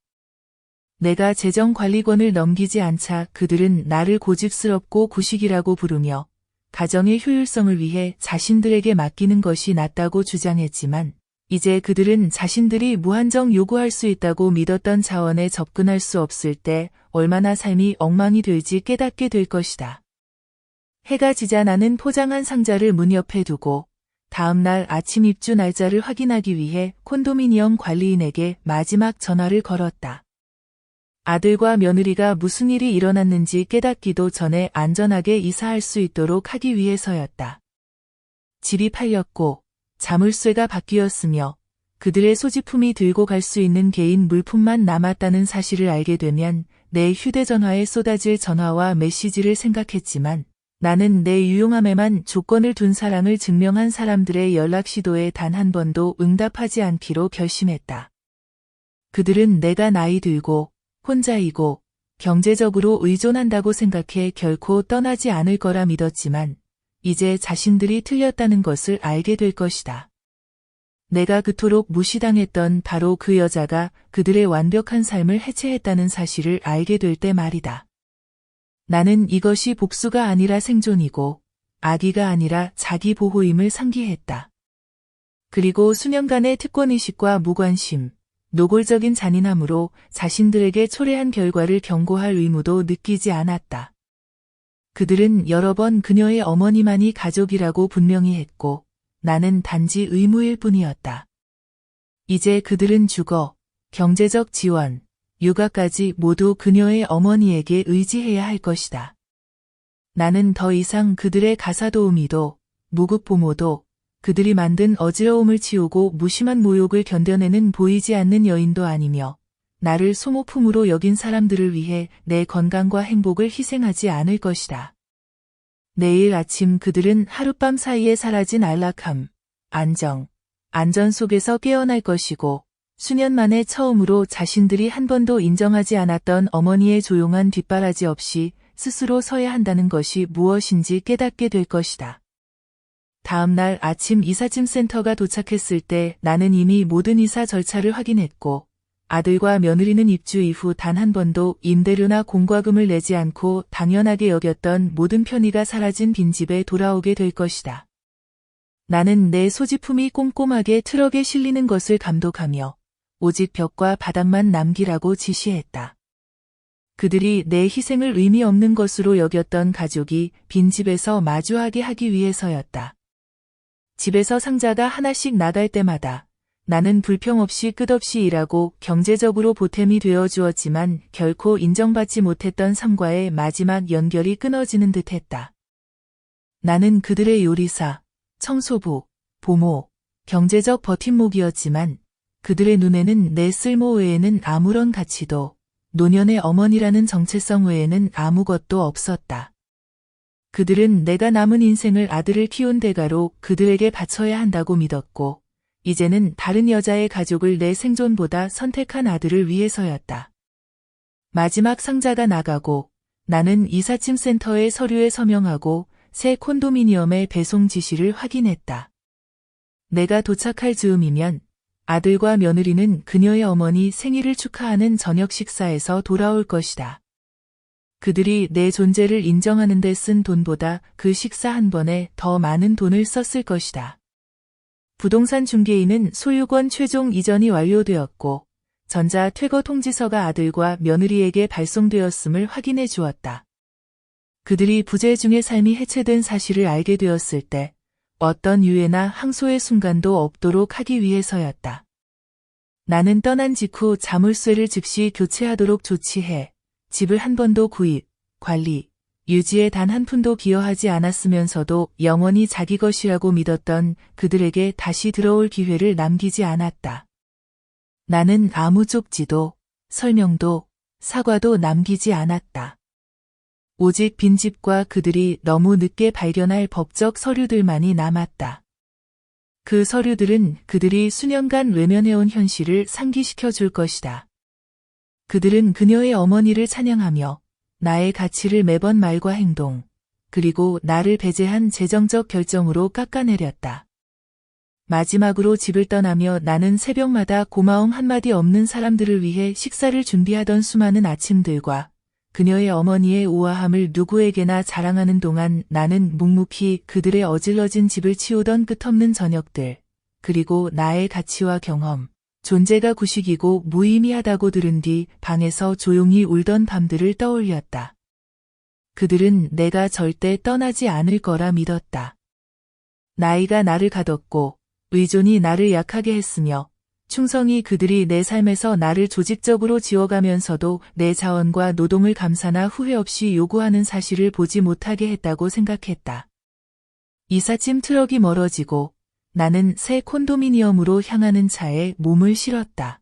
내가 재정관리권을 넘기지 않자 그들은 나를 고집스럽고 구식이라고 부르며 가정의 효율성을 위해 자신들에게 맡기는 것이 낫다고 주장했지만 이제 그들은 자신들이 무한정 요구할 수 있다고 믿었던 자원에 접근할 수 없을 때 얼마나 삶이 엉망이 될지 깨닫게 될 것이다. 해가 지자 나는 포장한 상자를 문 옆에 두고 다음 날 아침 입주 날짜를 확인하기 위해 콘도미니엄 관리인에게 마지막 전화를 걸었다. 아들과 며느리가 무슨 일이 일어났는지 깨닫기도 전에 안전하게 이사할 수 있도록 하기 위해서였다. 집이 팔렸고 자물쇠가 바뀌었으며 그들의 소지품이 들고 갈 수 있는 개인 물품만 남았다는 사실을 알게 되면 내 휴대전화에 쏟아질 전화와 메시지를 생각했지만 나는 내 유용함에만 조건을 둔 사랑을 증명한 사람들의 연락 시도에 단 한 번도 응답하지 않기로 결심했다. 그들은 내가 나이 들고 혼자이고 경제적으로 의존한다고 생각해 결코 떠나지 않을 거라 믿었지만 이제 자신들이 틀렸다는 것을 알게 될 것이다. 내가 그토록 무시당했던 바로 그 여자가 그들의 완벽한 삶을 해체했다는 사실을 알게 될 때 말이다. 나는 이것이 복수가 아니라 생존이고 악의가 아니라 자기 보호임을 상기했다. 그리고 수년간의 특권의식과 무관심, 노골적인 잔인함으로 자신들에게 초래한 결과를 경고할 의무도 느끼지 않았다. 그들은 여러 번 그녀의 어머니만이 가족이라고 분명히 했고 나는 단지 의무일 뿐이었다. 이제 그들은 주거, 경제적 지원, 육아까지 모두 그녀의 어머니에게 의지해야 할 것이다. 나는 더 이상 그들의 가사도우미도, 무급부모도, 그들이 만든 어지러움을 치우고 무심한 모욕을 견뎌내는 보이지 않는 여인도 아니며 나를 소모품으로 여긴 사람들을 위해 내 건강과 행복을 희생하지 않을 것이다. 내일 아침 그들은 하룻밤 사이에 사라진 안락함, 안전 속에서 깨어날 것이고 수년 만에 처음으로 자신들이 한 번도 인정하지 않았던 어머니의 조용한 뒷바라지 없이 스스로 서야 한다는 것이 무엇인지 깨닫게 될 것이다. 다음 날 아침 이삿짐센터가 도착했을 때 나는 이미 모든 이사 절차를 확인했고 아들과 며느리는 입주 이후 단 한 번도 임대료나 공과금을 내지 않고 당연하게 여겼던 모든 편의가 사라진 빈집에 돌아오게 될 것이다. 나는 내 소지품이 꼼꼼하게 트럭에 실리는 것을 감독하며 오직 벽과 바닥만 남기라고 지시했다. 그들이 내 희생을 의미 없는 것으로 여겼던 가족이 빈집에서 마주하게 하기 위해서였다. 집에서 상자가 하나씩 나갈 때마다 나는 불평 없이 끝없이 일하고 경제적으로 보탬이 되어 주었지만 결코 인정받지 못했던 삶과의 마지막 연결이 끊어지는 듯했다. 나는 그들의 요리사, 청소부, 보모, 경제적 버팀목이었지만 그들의 눈에는 내 쓸모 외에는 아무런 가치도, 노년의 어머니라는 정체성 외에는 아무것도 없었다. 그들은 내가 남은 인생을 아들을 키운 대가로 그들에게 바쳐야 한다고 믿었고 이제는 다른 여자의 가족을 내 생존보다 선택한 아들을 위해서였다. 마지막 상자가 나가고 나는 이삿짐센터의 서류에 서명하고 새 콘도미니엄의 배송 지시를 확인했다. 내가 도착할 즈음이면 아들과 며느리는 그녀의 어머니 생일을 축하하는 저녁 식사에서 돌아올 것이다. 그들이 내 존재를 인정하는 데 쓴 돈보다 그 식사 한 번에 더 많은 돈을 썼을 것이다. 부동산 중개인은 소유권 최종 이전이 완료되었고 전자 퇴거 통지서가 아들과 며느리에게 발송되었음을 확인해 주었다. 그들이 부재중의 삶이 해체된 사실을 알게 되었을 때 어떤 유해나 항소의 순간도 없도록 하기 위해서였다. 나는 떠난 직후 자물쇠를 즉시 교체하도록 조치해 집을 한 번도 구입, 관리, 유지에 단 한 푼도 기여하지 않았으면서도 영원히 자기 것이라고 믿었던 그들에게 다시 들어올 기회를 남기지 않았다. 나는 아무 쪽지도, 설명도, 사과도 남기지 않았다. 오직 빈집과 그들이 너무 늦게 발견할 법적 서류들만이 남았다. 그 서류들은 그들이 수년간 외면해온 현실을 상기시켜 줄 것이다. 그들은 그녀의 어머니를 찬양하며 나의 가치를 매번 말과 행동, 그리고 나를 배제한 재정적 결정으로 깎아내렸다. 마지막으로 집을 떠나며 나는 새벽마다 고마움 한마디 없는 사람들을 위해 식사를 준비하던 수많은 아침들과 그녀의 어머니의 우아함을 누구에게나 자랑하는 동안 나는 묵묵히 그들의 어질러진 집을 치우던 끝없는 저녁들, 그리고 나의 가치와 경험, 존재가 구식이고 무의미하다고 들은 뒤 방에서 조용히 울던 밤들을 떠올렸다. 그들은 내가 절대 떠나지 않을 거라 믿었다. 나이가 나를 가뒀고 의존이 나를 약하게 했으며 충성이 그들이 내 삶에서 나를 조직적으로 지워가면서도 내 자원과 노동을 감사나 후회 없이 요구하는 사실을 보지 못하게 했다고 생각했다. 이삿짐 트럭이 멀어지고 나는 새 콘도미니엄으로 향하는 차에 몸을 실었다.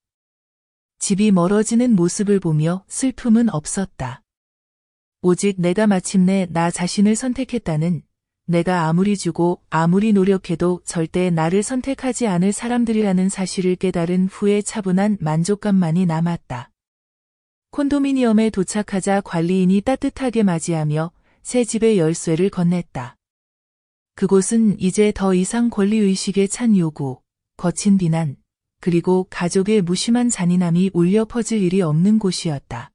집이 멀어지는 모습을 보며 슬픔은 없었다. 오직 내가 마침내 나 자신을 선택했다는 내가 아무리 주고 아무리 노력해도 절대 나를 선택하지 않을 사람들이라는 사실을 깨달은 후에 차분한 만족감만이 남았다. 콘도미니엄에 도착하자 관리인이 따뜻하게 맞이하며 새 집의 열쇠를 건넸다. 그곳은 이제 더 이상 권리의식에 찬 요구, 거친 비난, 그리고 가족의 무심한 잔인함이 울려 퍼질 일이 없는 곳이었다.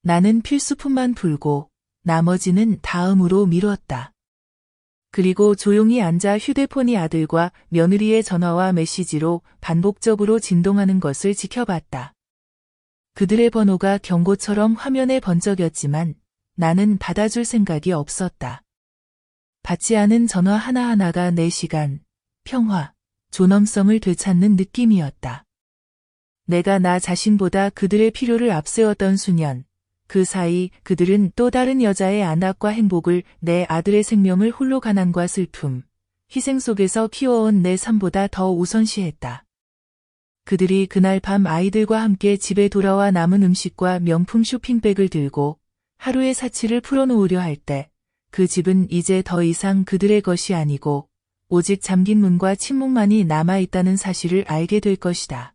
나는 필수품만 풀고 나머지는 다음으로 미뤘다. 그리고 조용히 앉아 휴대폰이 아들과 며느리의 전화와 메시지로 반복적으로 진동하는 것을 지켜봤다. 그들의 번호가 경고처럼 화면에 번쩍였지만 나는 받아줄 생각이 없었다. 받지 않은 전화 하나하나가 내 시간, 평화, 존엄성을 되찾는 느낌이었다. 내가 나 자신보다 그들의 필요를 앞세웠던 수년, 그 사이 그들은 또 다른 여자의 안락과 행복을, 내 아들의 생명을 홀로 가난과 슬픔, 희생 속에서 키워온 내 삶보다 더 우선시했다. 그들이 그날 밤 아이들과 함께 집에 돌아와 남은 음식과 명품 쇼핑백을 들고 하루의 사치를 풀어놓으려 할 때, 그 집은 이제 더 이상 그들의 것이 아니고 오직 잠긴 문과 침묵만이 남아있다는 사실을 알게 될 것이다.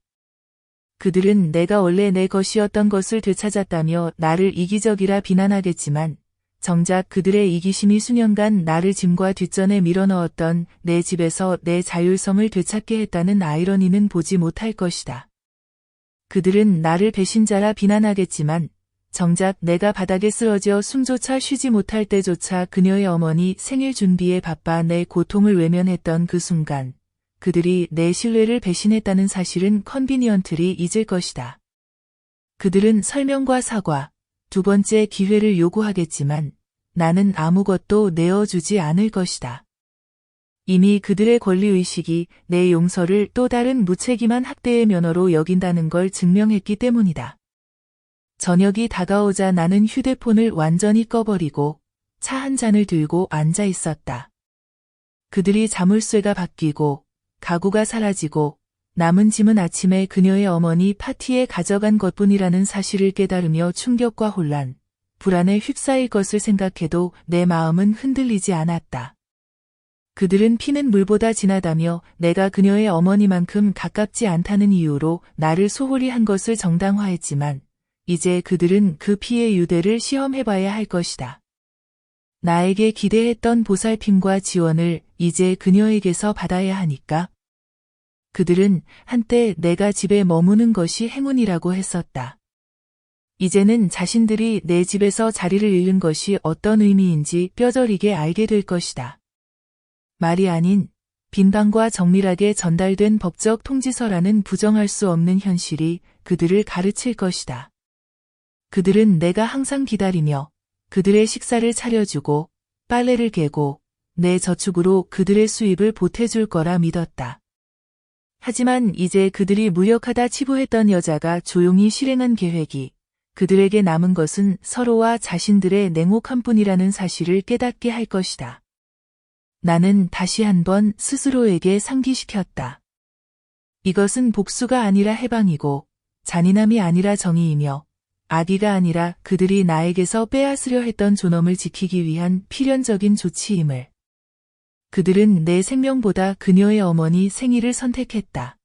그들은 내가 원래 내 것이었던 것을 되찾았다며 나를 이기적이라 비난하겠지만 정작 그들의 이기심이 수년간 나를 짐과 뒷전에 밀어넣었던 내 집에서 내 자율성을 되찾게 했다는 아이러니는 보지 못할 것이다. 그들은 나를 배신자라 비난하겠지만 정작 내가 바닥에 쓰러져 숨조차 쉬지 못할 때조차 그녀의 어머니 생일 준비에 바빠 내 고통을 외면했던 그 순간 그들이 내 신뢰를 배신했다는 사실은 컨비니언틀이 잊을 것이다. 그들은 설명과 사과, 두 번째 기회를 요구하겠지만 나는 아무것도 내어주지 않을 것이다. 이미 그들의 권리의식이 내 용서를 또 다른 무책임한 학대의 면허로 여긴다는 걸 증명했기 때문이다. 저녁이 다가오자 나는 휴대폰을 완전히 꺼버리고 차 한 잔을 들고 앉아 있었다. 그들이 자물쇠가 바뀌고 가구가 사라지고 남은 짐은 아침에 그녀의 어머니 파티에 가져간 것뿐이라는 사실을 깨달으며 충격과 혼란, 불안에 휩싸일 것을 생각해도 내 마음은 흔들리지 않았다. 그들은 피는 물보다 진하다며 내가 그녀의 어머니만큼 가깝지 않다는 이유로 나를 소홀히 한 것을 정당화했지만 이제 그들은 그 피의 유대를 시험해봐야 할 것이다. 나에게 기대했던 보살핌과 지원을 이제 그녀에게서 받아야 하니까? 그들은 한때 내가 집에 머무는 것이 행운이라고 했었다. 이제는 자신들이 내 집에서 자리를 잃는 것이 어떤 의미인지 뼈저리게 알게 될 것이다. 말이 아닌 빈방과 정밀하게 전달된 법적 통지서라는 부정할 수 없는 현실이 그들을 가르칠 것이다. 그들은 내가 항상 기다리며 그들의 식사를 차려주고 빨래를 개고 내 저축으로 그들의 수입을 보태줄 거라 믿었다. 하지만 이제 그들이 무력하다 치부했던 여자가 조용히 실행한 계획이 그들에게 남은 것은 서로와 자신들의 냉혹함뿐이라는 사실을 깨닫게 할 것이다. 나는 다시 한번 스스로에게 상기시켰다. 이것은 복수가 아니라 해방이고 잔인함이 아니라 정의이며 악의가 아니라 그들이 나에게서 빼앗으려 했던 존엄을 지키기 위한 필연적인 조치임을. 그들은 내 생명보다 그녀의 어머니 생일을 선택했다.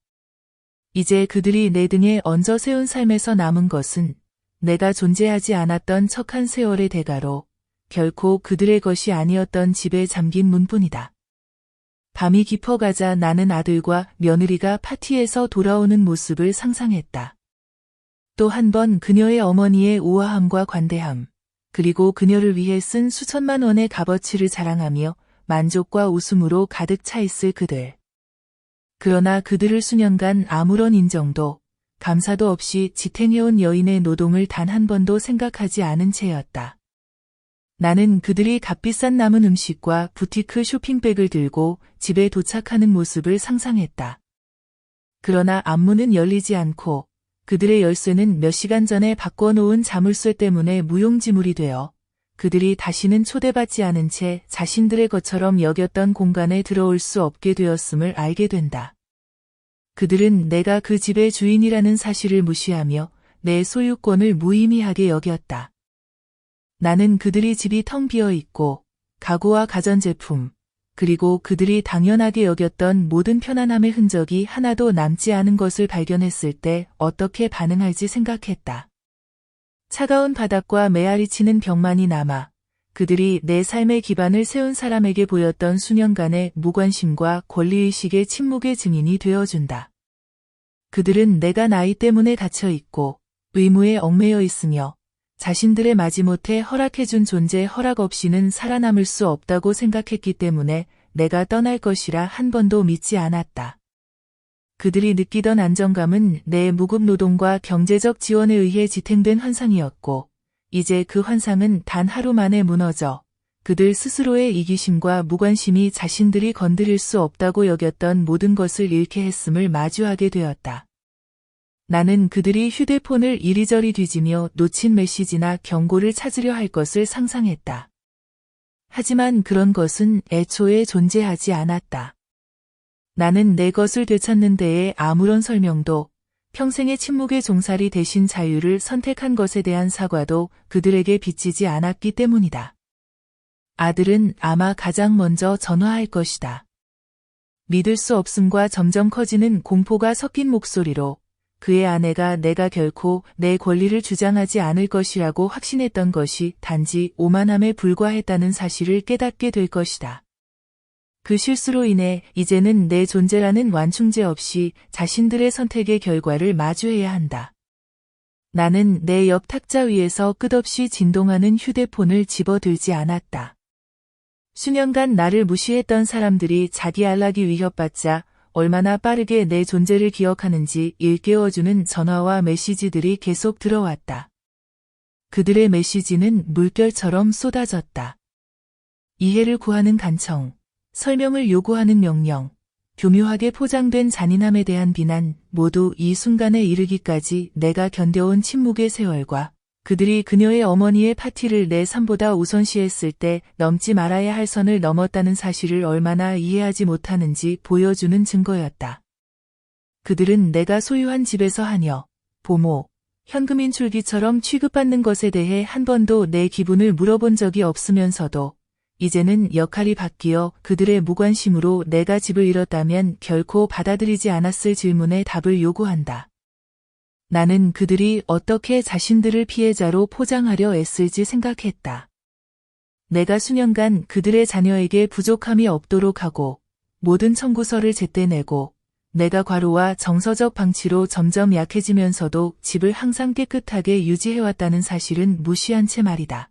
이제 그들이 내 등에 얹어 세운 삶에서 남은 것은 내가 존재하지 않았던 척한 세월의 대가로 결코 그들의 것이 아니었던 집에 잠긴 문뿐이다. 밤이 깊어가자 나는 아들과 며느리가 파티에서 돌아오는 모습을 상상했다. 또 한 번 그녀의 어머니의 우아함과 관대함, 그리고 그녀를 위해 쓴 수천만 원의 값어치를 자랑하며 만족과 웃음으로 가득 차 있을 그들. 그러나 그들을 수년간 아무런 인정도, 감사도 없이 지탱해온 여인의 노동을 단 한 번도 생각하지 않은 채였다. 나는 그들이 값비싼 남은 음식과 부티크 쇼핑백을 들고 집에 도착하는 모습을 상상했다. 그러나 앞문은 열리지 않고 그들의 열쇠는 몇 시간 전에 바꿔놓은 자물쇠 때문에 무용지물이 되어 그들이 다시는 초대받지 않은 채 자신들의 것처럼 여겼던 공간에 들어올 수 없게 되었음을 알게 된다. 그들은 내가 그 집의 주인이라는 사실을 무시하며 내 소유권을 무의미하게 여겼다. 나는 그들이 집이 텅 비어 있고 가구와 가전제품, 그리고 그들이 당연하게 여겼던 모든 편안함의 흔적이 하나도 남지 않은 것을 발견했을 때 어떻게 반응할지 생각했다. 차가운 바닥과 메아리치는 벽만이 남아 그들이 내 삶의 기반을 세운 사람에게 보였던 수년간의 무관심과 권리의식의 침묵의 증인이 되어준다. 그들은 내가 나이 때문에 갇혀있고 의무에 얽매여 있으며 자신들의 마지못해 허락해준 존재 허락 없이는 살아남을 수 없다고 생각했기 때문에 내가 떠날 것이라 한 번도 믿지 않았다. 그들이 느끼던 안정감은 내 무급 노동과 경제적 지원에 의해 지탱된 환상이었고, 이제 그 환상은 단 하루 만에 무너져 그들 스스로의 이기심과 무관심이 자신들이 건드릴 수 없다고 여겼던 모든 것을 잃게 했음을 마주하게 되었다. 나는 그들이 휴대폰을 이리저리 뒤지며 놓친 메시지나 경고를 찾으려 할 것을 상상했다. 하지만 그런 것은 애초에 존재하지 않았다. 나는 내 것을 되찾는 데에 아무런 설명도, 평생의 침묵의 종살이 대신 자유를 선택한 것에 대한 사과도 그들에게 비치지 않았기 때문이다. 아들은 아마 가장 먼저 전화할 것이다. 믿을 수 없음과 점점 커지는 공포가 섞인 목소리로 그의 아내가 내가 결코 내 권리를 주장하지 않을 것이라고 확신했던 것이 단지 오만함에 불과했다는 사실을 깨닫게 될 것이다. 그 실수로 인해 이제는 내 존재라는 완충제 없이 자신들의 선택의 결과를 마주해야 한다. 나는 내 옆 탁자 위에서 끝없이 진동하는 휴대폰을 집어들지 않았다. 수년간 나를 무시했던 사람들이 자기 안락이 위협받자 얼마나 빠르게 내 존재를 기억하는지 일깨워주는 전화와 메시지들이 계속 들어왔다. 그들의 메시지는 물결처럼 쏟아졌다. 이해를 구하는 간청, 설명을 요구하는 명령, 교묘하게 포장된 잔인함에 대한 비난, 모두 이 순간에 이르기까지 내가 견뎌온 침묵의 세월과 그들이 그녀의 어머니의 파티를 내 삶보다 우선시했을 때 넘지 말아야 할 선을 넘었다는 사실을 얼마나 이해하지 못하는지 보여주는 증거였다. 그들은 내가 소유한 집에서 하녀, 보모, 현금 인출기처럼 취급받는 것에 대해 한 번도 내 기분을 물어본 적이 없으면서도 이제는 역할이 바뀌어 그들의 무관심으로 내가 집을 잃었다면 결코 받아들이지 않았을 질문에 답을 요구한다. 나는 그들이 어떻게 자신들을 피해자로 포장하려 애쓸지 생각했다. 내가 수년간 그들의 자녀에게 부족함이 없도록 하고 모든 청구서를 제때 내고 내가 과로와 정서적 방치로 점점 약해지면서도 집을 항상 깨끗하게 유지해왔다는 사실은 무시한 채 말이다.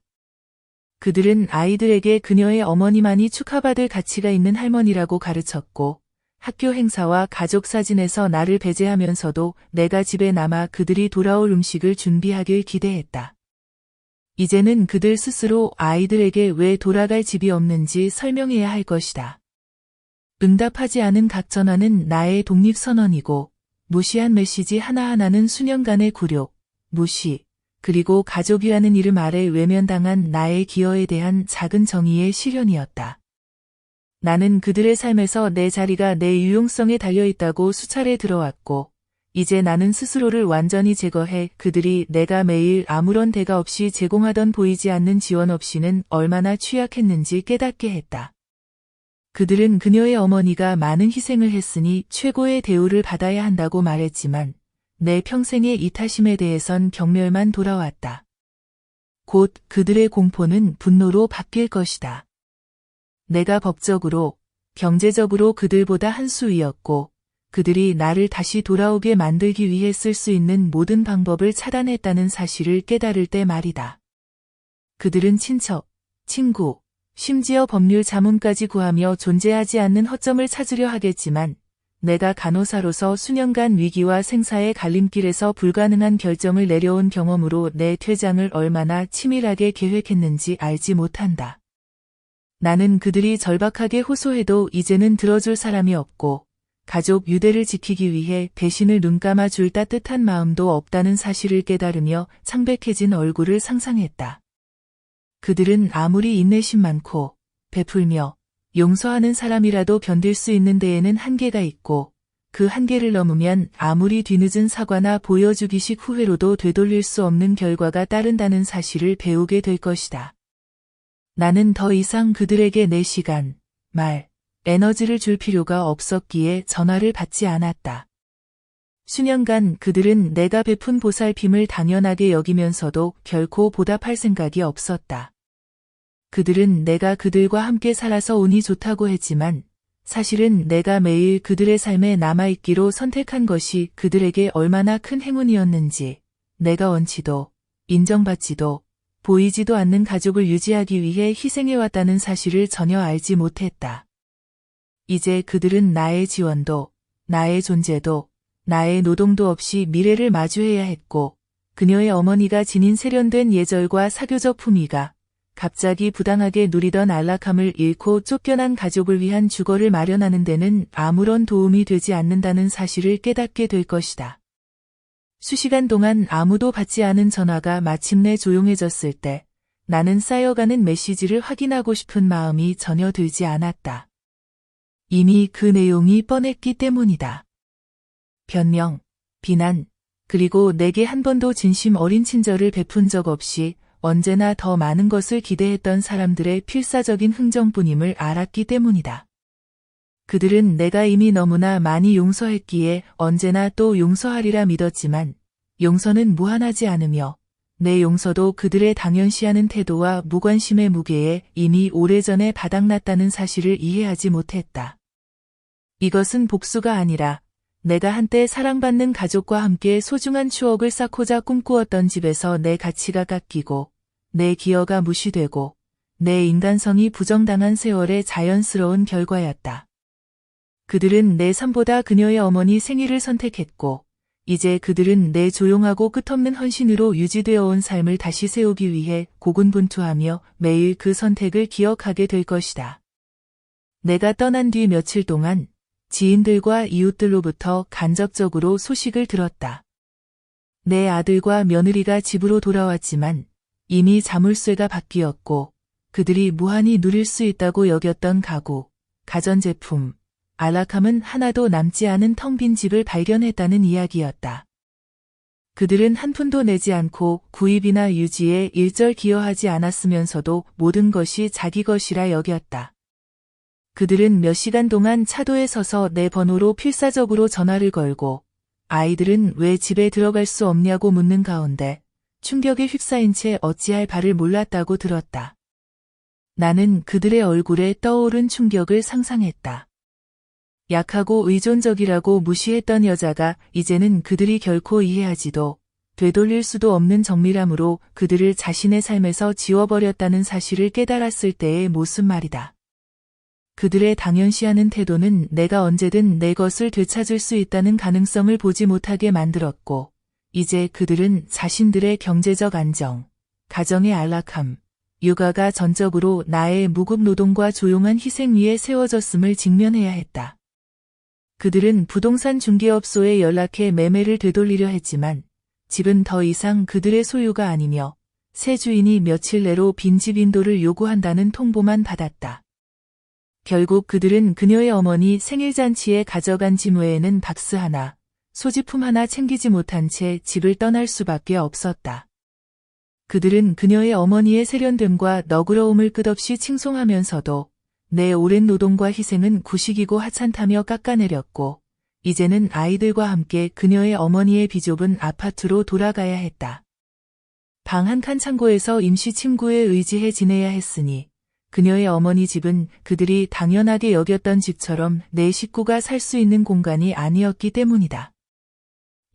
그들은 아이들에게 그녀의 어머니만이 축하받을 가치가 있는 할머니라고 가르쳤고 학교 행사와 가족 사진에서 나를 배제하면서도 내가 집에 남아 그들이 돌아올 음식을 준비하길 기대했다. 이제는 그들 스스로 아이들에게 왜 돌아갈 집이 없는지 설명해야 할 것이다. 응답하지 않은 각 전화는 나의 독립선언이고 무시한 메시지 하나하나는 수년간의 굴욕, 무시, 그리고 가족이라는 이름 아래 외면당한 나의 기여에 대한 작은 정의의 실현이었다. 나는 그들의 삶에서 내 자리가 내 유용성에 달려있다고 수차례 들어왔고 이제 나는 스스로를 완전히 제거해 그들이 내가 매일 아무런 대가 없이 제공하던 보이지 않는 지원 없이는 얼마나 취약했는지 깨닫게 했다. 그들은 그녀의 어머니가 많은 희생을 했으니 최고의 대우를 받아야 한다고 말했지만 내 평생의 이타심에 대해선 경멸만 돌아왔다. 곧 그들의 공포는 분노로 바뀔 것이다. 내가 법적으로, 경제적으로 그들보다 한 수 위였고 그들이 나를 다시 돌아오게 만들기 위해 쓸 수 있는 모든 방법을 차단했다는 사실을 깨달을 때 말이다. 그들은 친척, 친구, 심지어 법률 자문까지 구하며 존재하지 않는 허점을 찾으려 하겠지만 내가 간호사로서 수년간 위기와 생사의 갈림길에서 불가능한 결정을 내려온 경험으로 내 퇴장을 얼마나 치밀하게 계획했는지 알지 못한다. 나는 그들이 절박하게 호소해도 이제는 들어줄 사람이 없고 가족 유대를 지키기 위해 배신을 눈감아 줄 따뜻한 마음도 없다는 사실을 깨달으며 창백해진 얼굴을 상상했다. 그들은 아무리 인내심 많고 베풀며 용서하는 사람이라도 견딜 수 있는 데에는 한계가 있고 그 한계를 넘으면 아무리 뒤늦은 사과나 보여주기식 후회로도 되돌릴 수 없는 결과가 따른다는 사실을 배우게 될 것이다. 나는 더 이상 그들에게 내 시간, 말, 에너지를 줄 필요가 없었기에 전화를 받지 않았다. 수년간 그들은 내가 베푼 보살핌을 당연하게 여기면서도 결코 보답할 생각이 없었다. 그들은 내가 그들과 함께 살아서 운이 좋다고 했지만 사실은 내가 매일 그들의 삶에 남아있기로 선택한 것이 그들에게 얼마나 큰 행운이었는지, 내가 원치도 인정받지도 보이지도 않는 가족을 유지하기 위해 희생해왔다는 사실을 전혀 알지 못했다. 이제 그들은 나의 지원도, 나의 존재도, 나의 노동도 없이 미래를 마주해야 했고, 그녀의 어머니가 지닌 세련된 예절과 사교적 품위가 갑자기 부당하게 누리던 안락함을 잃고 쫓겨난 가족을 위한 주거를 마련하는 데는 아무런 도움이 되지 않는다는 사실을 깨닫게 될 것이다. 수시간 동안 아무도 받지 않은 전화가 마침내 조용해졌을 때 나는 쌓여가는 메시지를 확인하고 싶은 마음이 전혀 들지 않았다. 이미 그 내용이 뻔했기 때문이다. 변명, 비난, 그리고 내게 한 번도 진심 어린 친절을 베푼 적 없이 언제나 더 많은 것을 기대했던 사람들의 필사적인 흥정뿐임을 알았기 때문이다. 그들은 내가 이미 너무나 많이 용서했기에 언제나 또 용서하리라 믿었지만 용서는 무한하지 않으며 내 용서도 그들의 당연시하는 태도와 무관심의 무게에 이미 오래전에 바닥났다는 사실을 이해하지 못했다. 이것은 복수가 아니라 내가 한때 사랑받는 가족과 함께 소중한 추억을 쌓고자 꿈꾸었던 집에서 내 가치가 깎이고 내 기여가 무시되고 내 인간성이 부정당한 세월의 자연스러운 결과였다. 그들은 내 삶보다 그녀의 어머니 생일을 선택했고 이제 그들은 내 조용하고 끝없는 헌신으로 유지되어 온 삶을 다시 세우기 위해 고군분투하며 매일 그 선택을 기억하게 될 것이다. 내가 떠난 뒤 며칠 동안 지인들과 이웃들로부터 간접적으로 소식을 들었다. 내 아들과 며느리가 집으로 돌아왔지만 이미 자물쇠가 바뀌었고 그들이 무한히 누릴 수 있다고 여겼던 가구, 가전제품, 안락함은 하나도 남지 않은 텅 빈 집을 발견했다는 이야기였다. 그들은 한 푼도 내지 않고 구입이나 유지에 일절 기여하지 않았으면서도 모든 것이 자기 것이라 여겼다. 그들은 몇 시간 동안 차도에 서서 내 번호로 필사적으로 전화를 걸고 아이들은 왜 집에 들어갈 수 없냐고 묻는 가운데 충격에 휩싸인 채 어찌할 바를 몰랐다고 들었다. 나는 그들의 얼굴에 떠오른 충격을 상상했다. 약하고 의존적이라고 무시했던 여자가 이제는 그들이 결코 이해하지도 되돌릴 수도 없는 정밀함으로 그들을 자신의 삶에서 지워버렸다는 사실을 깨달았을 때의 모습 말이다. 그들의 당연시하는 태도는 내가 언제든 내 것을 되찾을 수 있다는 가능성을 보지 못하게 만들었고, 이제 그들은 자신들의 경제적 안정, 가정의 안락함, 육아가 전적으로 나의 무급 노동과 조용한 희생 위에 세워졌음을 직면해야 했다. 그들은 부동산 중개업소에 연락해 매매를 되돌리려 했지만 집은 더 이상 그들의 소유가 아니며 새 주인이 며칠 내로 빈집 인도를 요구한다는 통보만 받았다. 결국 그들은 그녀의 어머니 생일잔치에 가져간 짐 외에는 박스 하나, 소지품 하나 챙기지 못한 채 집을 떠날 수밖에 없었다. 그들은 그녀의 어머니의 세련됨과 너그러움을 끝없이 칭송하면서도 내 오랜 노동과 희생은 구식이고 하찮다며 깎아내렸고 이제는 아이들과 함께 그녀의 어머니의 비좁은 아파트로 돌아가야 했다. 방 한 칸 창고에서 임시 침구에 의지해 지내야 했으니 그녀의 어머니 집은 그들이 당연하게 여겼던 집처럼 내 식구가 살 수 있는 공간이 아니었기 때문이다.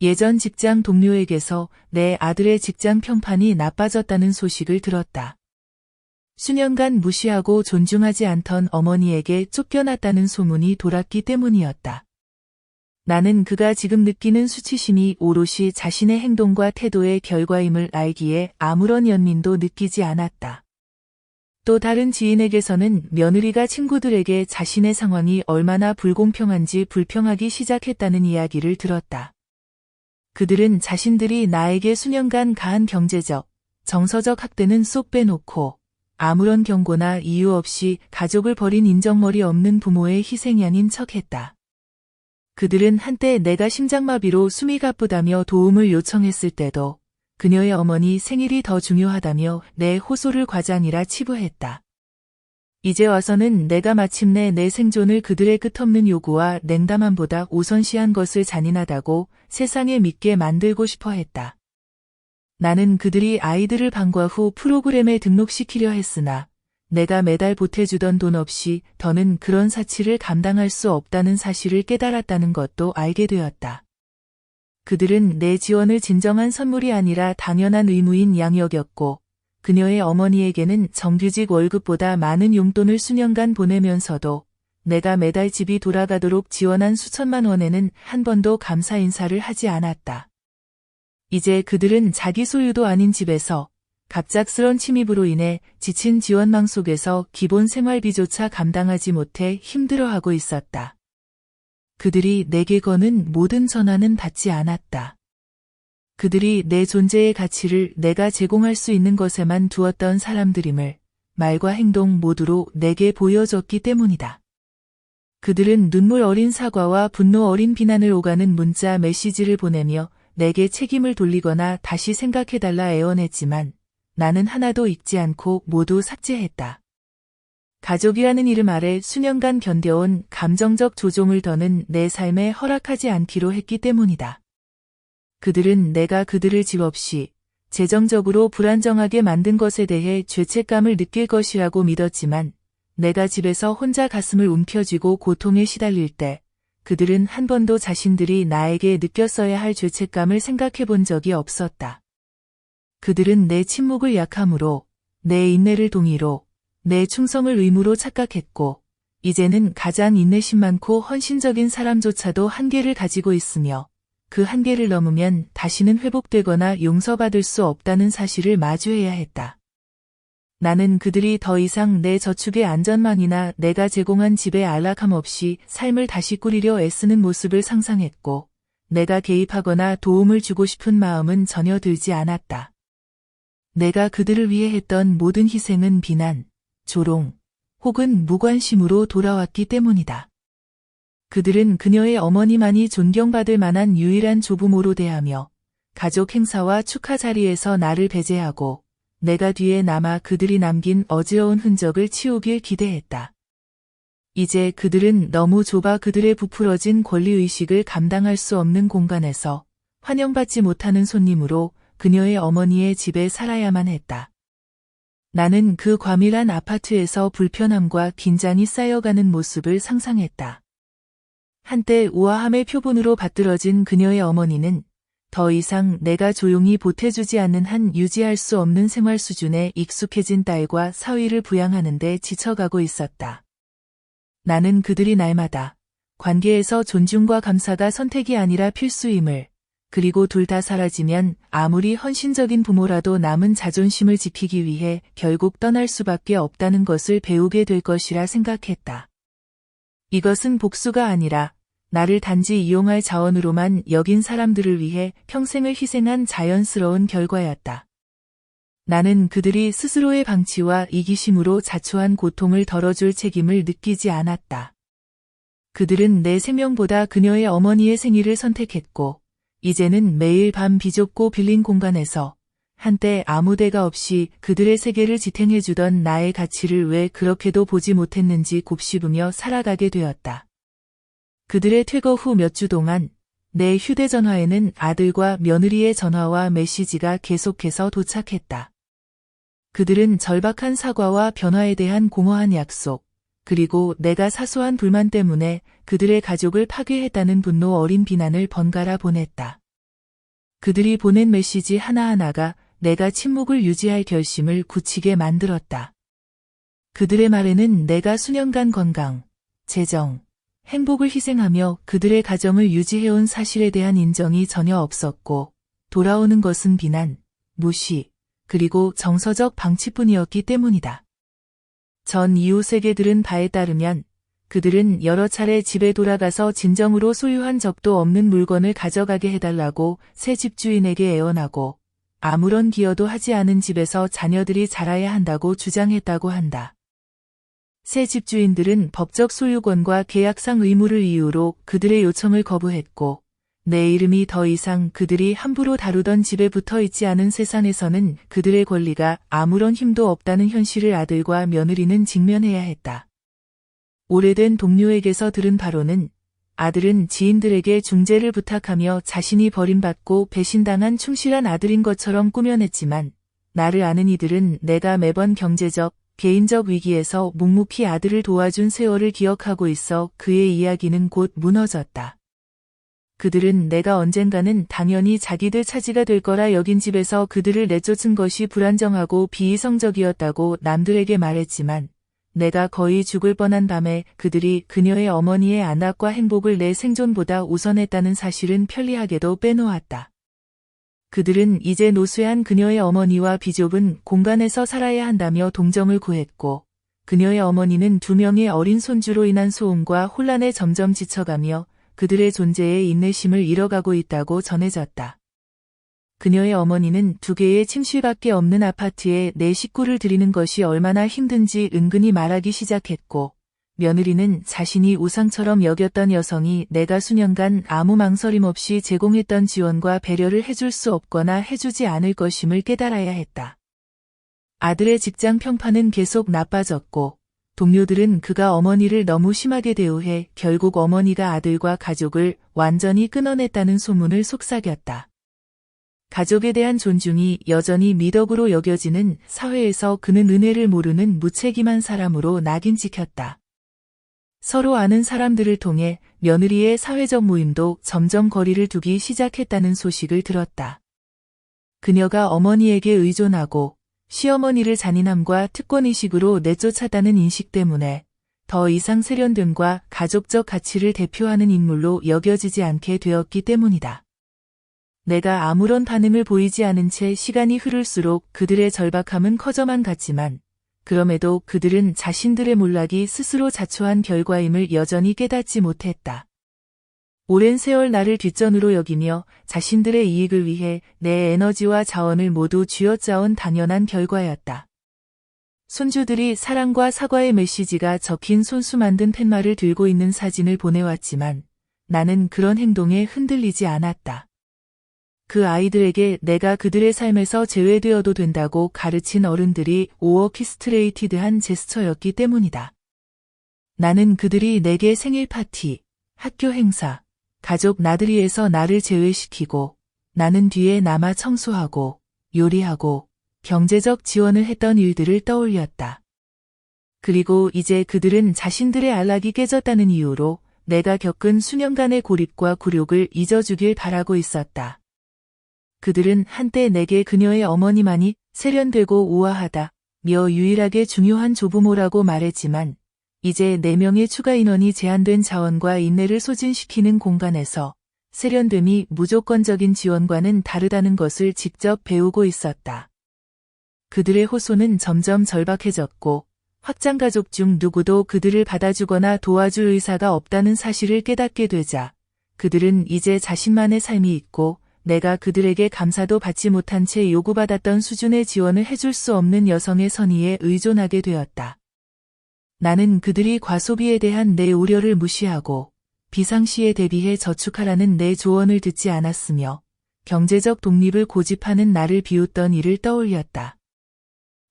예전 직장 동료에게서 내 아들의 직장 평판이 나빠졌다는 소식을 들었다. 수년간 무시하고 존중하지 않던 어머니에게 쫓겨났다는 소문이 돌았기 때문이었다. 나는 그가 지금 느끼는 수치심이 오롯이 자신의 행동과 태도의 결과임을 알기에 아무런 연민도 느끼지 않았다. 또 다른 지인에게서는 며느리가 친구들에게 자신의 상황이 얼마나 불공평한지 불평하기 시작했다는 이야기를 들었다. 그들은 자신들이 나에게 수년간 가한 경제적, 정서적 학대는 쏙 빼놓고 아무런 경고나 이유 없이 가족을 버린 인정머리 없는 부모의 희생양인 척했다. 그들은 한때 내가 심장마비로 숨이 가쁘다며 도움을 요청했을 때도 그녀의 어머니 생일이 더 중요하다며 내 호소를 과장이라 치부했다. 이제 와서는 내가 마침내 내 생존을 그들의 끝없는 요구와 냉담함보다 우선시한 것을 잔인하다고 세상에 믿게 만들고 싶어 했다. 나는 그들이 아이들을 방과 후 프로그램에 등록시키려 했으나 내가 매달 보태주던 돈 없이 더는 그런 사치를 감당할 수 없다는 사실을 깨달았다는 것도 알게 되었다. 그들은 내 지원을 진정한 선물이 아니라 당연한 의무인 양 여겼고 그녀의 어머니에게는 정규직 월급보다 많은 용돈을 수년간 보내면서도 내가 매달 집이 돌아가도록 지원한 수천만 원에는 한 번도 감사 인사를 하지 않았다. 이제 그들은 자기 소유도 아닌 집에서 갑작스런 침입으로 인해 지친 지원망 속에서 기본 생활비조차 감당하지 못해 힘들어하고 있었다. 그들이 내게 거는 모든 전화는 받지 않았다. 그들이 내 존재의 가치를 내가 제공할 수 있는 것에만 두었던 사람들임을 말과 행동 모두로 내게 보여줬기 때문이다. 그들은 눈물 어린 사과와 분노 어린 비난을 오가는 문자 메시지를 보내며 내게 책임을 돌리거나 다시 생각해달라 애원했지만 나는 하나도 읽지 않고 모두 삭제했다. 가족이라는 이름 아래 수년간 견뎌온 감정적 조종을 더는 내 삶에 허락하지 않기로 했기 때문이다. 그들은 내가 그들을 집 없이 재정적으로 불안정하게 만든 것에 대해 죄책감을 느낄 것이라고 믿었지만 내가 집에서 혼자 가슴을 움켜쥐고 고통에 시달릴 때 그들은 한 번도 자신들이 나에게 느꼈어야 할 죄책감을 생각해 본 적이 없었다. 그들은 내 침묵을 약함으로, 내 인내를 동의로, 내 충성을 의무로 착각했고 이제는 가장 인내심 많고 헌신적인 사람조차도 한계를 가지고 있으며 그 한계를 넘으면 다시는 회복되거나 용서받을 수 없다는 사실을 마주해야 했다. 나는 그들이 더 이상 내 저축의 안전망이나 내가 제공한 집의 안락함 없이 삶을 다시 꾸리려 애쓰는 모습을 상상했고 내가 개입하거나 도움을 주고 싶은 마음은 전혀 들지 않았다. 내가 그들을 위해 했던 모든 희생은 비난, 조롱, 혹은 무관심으로 돌아왔기 때문이다. 그들은 그녀의 어머니만이 존경받을 만한 유일한 조부모로 대하며 가족 행사와 축하 자리에서 나를 배제하고 내가 뒤에 남아 그들이 남긴 어지러운 흔적을 치우길 기대했다. 이제 그들은 너무 좁아 그들의 부풀어진 권리의식을 감당할 수 없는 공간에서 환영받지 못하는 손님으로 그녀의 어머니의 집에 살아야만 했다. 나는 그 과밀한 아파트에서 불편함과 긴장이 쌓여가는 모습을 상상했다. 한때 우아함의 표본으로 받들어진 그녀의 어머니는 더 이상 내가 조용히 보태주지 않는 한 유지할 수 없는 생활 수준에 익숙해진 딸과 사위를 부양하는 데 지쳐가고 있었다. 나는 그들이 날마다 관계에서 존중과 감사가 선택이 아니라 필수임을, 그리고 둘 다 사라지면 아무리 헌신적인 부모라도 남은 자존심을 지키기 위해 결국 떠날 수밖에 없다는 것을 배우게 될 것이라 생각했다. 이것은 복수가 아니라 나를 단지 이용할 자원으로만 여긴 사람들을 위해 평생을 희생한 자연스러운 결과였다. 나는 그들이 스스로의 방치와 이기심으로 자초한 고통을 덜어줄 책임을 느끼지 않았다. 그들은 내 생명보다 그녀의 어머니의 생일을 선택했고 이제는 매일 밤 비좁고 빌린 공간에서 한때 아무 데가 없이 그들의 세계를 지탱해주던 나의 가치를 왜 그렇게도 보지 못했는지 곱씹으며 살아가게 되었다. 그들의 퇴거 후 몇 주 동안 내 휴대전화에는 아들과 며느리의 전화와 메시지가 계속해서 도착했다. 그들은 절박한 사과와 변화에 대한 공허한 약속, 그리고 내가 사소한 불만 때문에 그들의 가족을 파괴했다는 분노 어린 비난을 번갈아 보냈다. 그들이 보낸 메시지 하나하나가 내가 침묵을 유지할 결심을 굳히게 만들었다. 그들의 말에는 내가 수년간 건강, 재정, 행복을 희생하며 그들의 가정을 유지해온 사실에 대한 인정이 전혀 없었고 돌아오는 것은 비난, 무시, 그리고 정서적 방치뿐이었기 때문이다. 전 이웃에게들은 바에 따르면 그들은 여러 차례 집에 돌아가서 진정으로 소유한 적도 없는 물건을 가져가게 해달라고 새 집주인에게 애원하고 아무런 기여도 하지 않은 집에서 자녀들이 자라야 한다고 주장했다고 한다. 새 집주인들은 법적 소유권과 계약상 의무를 이유로 그들의 요청을 거부했고 내 이름이 더 이상 그들이 함부로 다루던 집에 붙어 있지 않은 세상에서는 그들의 권리가 아무런 힘도 없다는 현실을 아들과 며느리는 직면해야 했다. 오래된 동료에게서 들은 바로는 아들은 지인들에게 중재를 부탁하며 자신이 버림받고 배신당한 충실한 아들인 것처럼 꾸며냈지만 나를 아는 이들은 내가 매번 경제적, 개인적 위기에서 묵묵히 아들을 도와준 세월을 기억하고 있어 그의 이야기는 곧 무너졌다. 그들은 내가 언젠가는 당연히 자기들 차지가 될 거라 여긴 집에서 그들을 내쫓은 것이 불안정하고 비이성적이었다고 남들에게 말했지만 내가 거의 죽을 뻔한 밤에 그들이 그녀의 어머니의 안락과 행복을 내 생존보다 우선했다는 사실은 편리하게도 빼놓았다. 그들은 이제 노쇠한 그녀의 어머니와 비좁은 공간에서 살아야 한다며 동정을 구했고 그녀의 어머니는 2명의 어린 손주로 인한 소음과 혼란에 점점 지쳐가며 그들의 존재에 인내심을 잃어가고 있다고 전해졌다. 그녀의 어머니는 2개의 침실밖에 없는 아파트에 4식구를 들이는 것이 얼마나 힘든지 은근히 말하기 시작했고 며느리는 자신이 우상처럼 여겼던 여성이 내가 수년간 아무 망설임 없이 제공했던 지원과 배려를 해줄 수 없거나 해주지 않을 것임을 깨달아야 했다. 아들의 직장 평판은 계속 나빠졌고 동료들은 그가 어머니를 너무 심하게 대우해 결국 어머니가 아들과 가족을 완전히 끊어냈다는 소문을 속삭였다. 가족에 대한 존중이 여전히 미덕으로 여겨지는 사회에서 그는 은혜를 모르는 무책임한 사람으로 낙인 찍혔다. 서로 아는 사람들을 통해 며느리의 사회적 모임도 점점 거리를 두기 시작했다는 소식을 들었다. 그녀가 어머니에게 의존하고 시어머니를 잔인함과 특권의식으로 내쫓았다는 인식 때문에 더 이상 세련됨과 가족적 가치를 대표하는 인물로 여겨지지 않게 되었기 때문이다. 내가 아무런 반응을 보이지 않은 채 시간이 흐를수록 그들의 절박함은 커져만 갔지만 그럼에도 그들은 자신들의 몰락이 스스로 자초한 결과임을 여전히 깨닫지 못했다. 오랜 세월 나를 뒷전으로 여기며 자신들의 이익을 위해 내 에너지와 자원을 모두 쥐어짜온 당연한 결과였다. 손주들이 사랑과 사과의 메시지가 적힌 손수 만든 팻말을 들고 있는 사진을 보내왔지만 나는 그런 행동에 흔들리지 않았다. 그 아이들에게 내가 그들의 삶에서 제외되어도 된다고 가르친 어른들이 오어키스트레이티드한 제스처였기 때문이다. 나는 그들이 내게 생일 파티, 학교 행사, 가족 나들이에서 나를 제외시키고 나는 뒤에 남아 청소하고 요리하고 경제적 지원을 했던 일들을 떠올렸다. 그리고 이제 그들은 자신들의 안락이 깨졌다는 이유로 내가 겪은 수년간의 고립과 굴욕을 잊어주길 바라고 있었다. 그들은 한때 내게 그녀의 어머니만이 세련되고 우아하다, 유일하게 중요한 조부모라고 말했지만 이제 4명의 추가 인원이 제한된 자원과 인내를 소진시키는 공간에서 세련됨이 무조건적인 지원과는 다르다는 것을 직접 배우고 있었다. 그들의 호소는 점점 절박해졌고 확장가족 중 누구도 그들을 받아주거나 도와줄 의사가 없다는 사실을 깨닫게 되자 그들은 이제 자신만의 삶이 있고 내가 그들에게 감사도 받지 못한 채 요구받았던 수준의 지원을 해줄 수 없는 여성의 선의에 의존하게 되었다. 나는 그들이 과소비에 대한 내 우려를 무시하고 비상시에 대비해 저축하라는 내 조언을 듣지 않았으며 경제적 독립을 고집하는 나를 비웃던 일을 떠올렸다.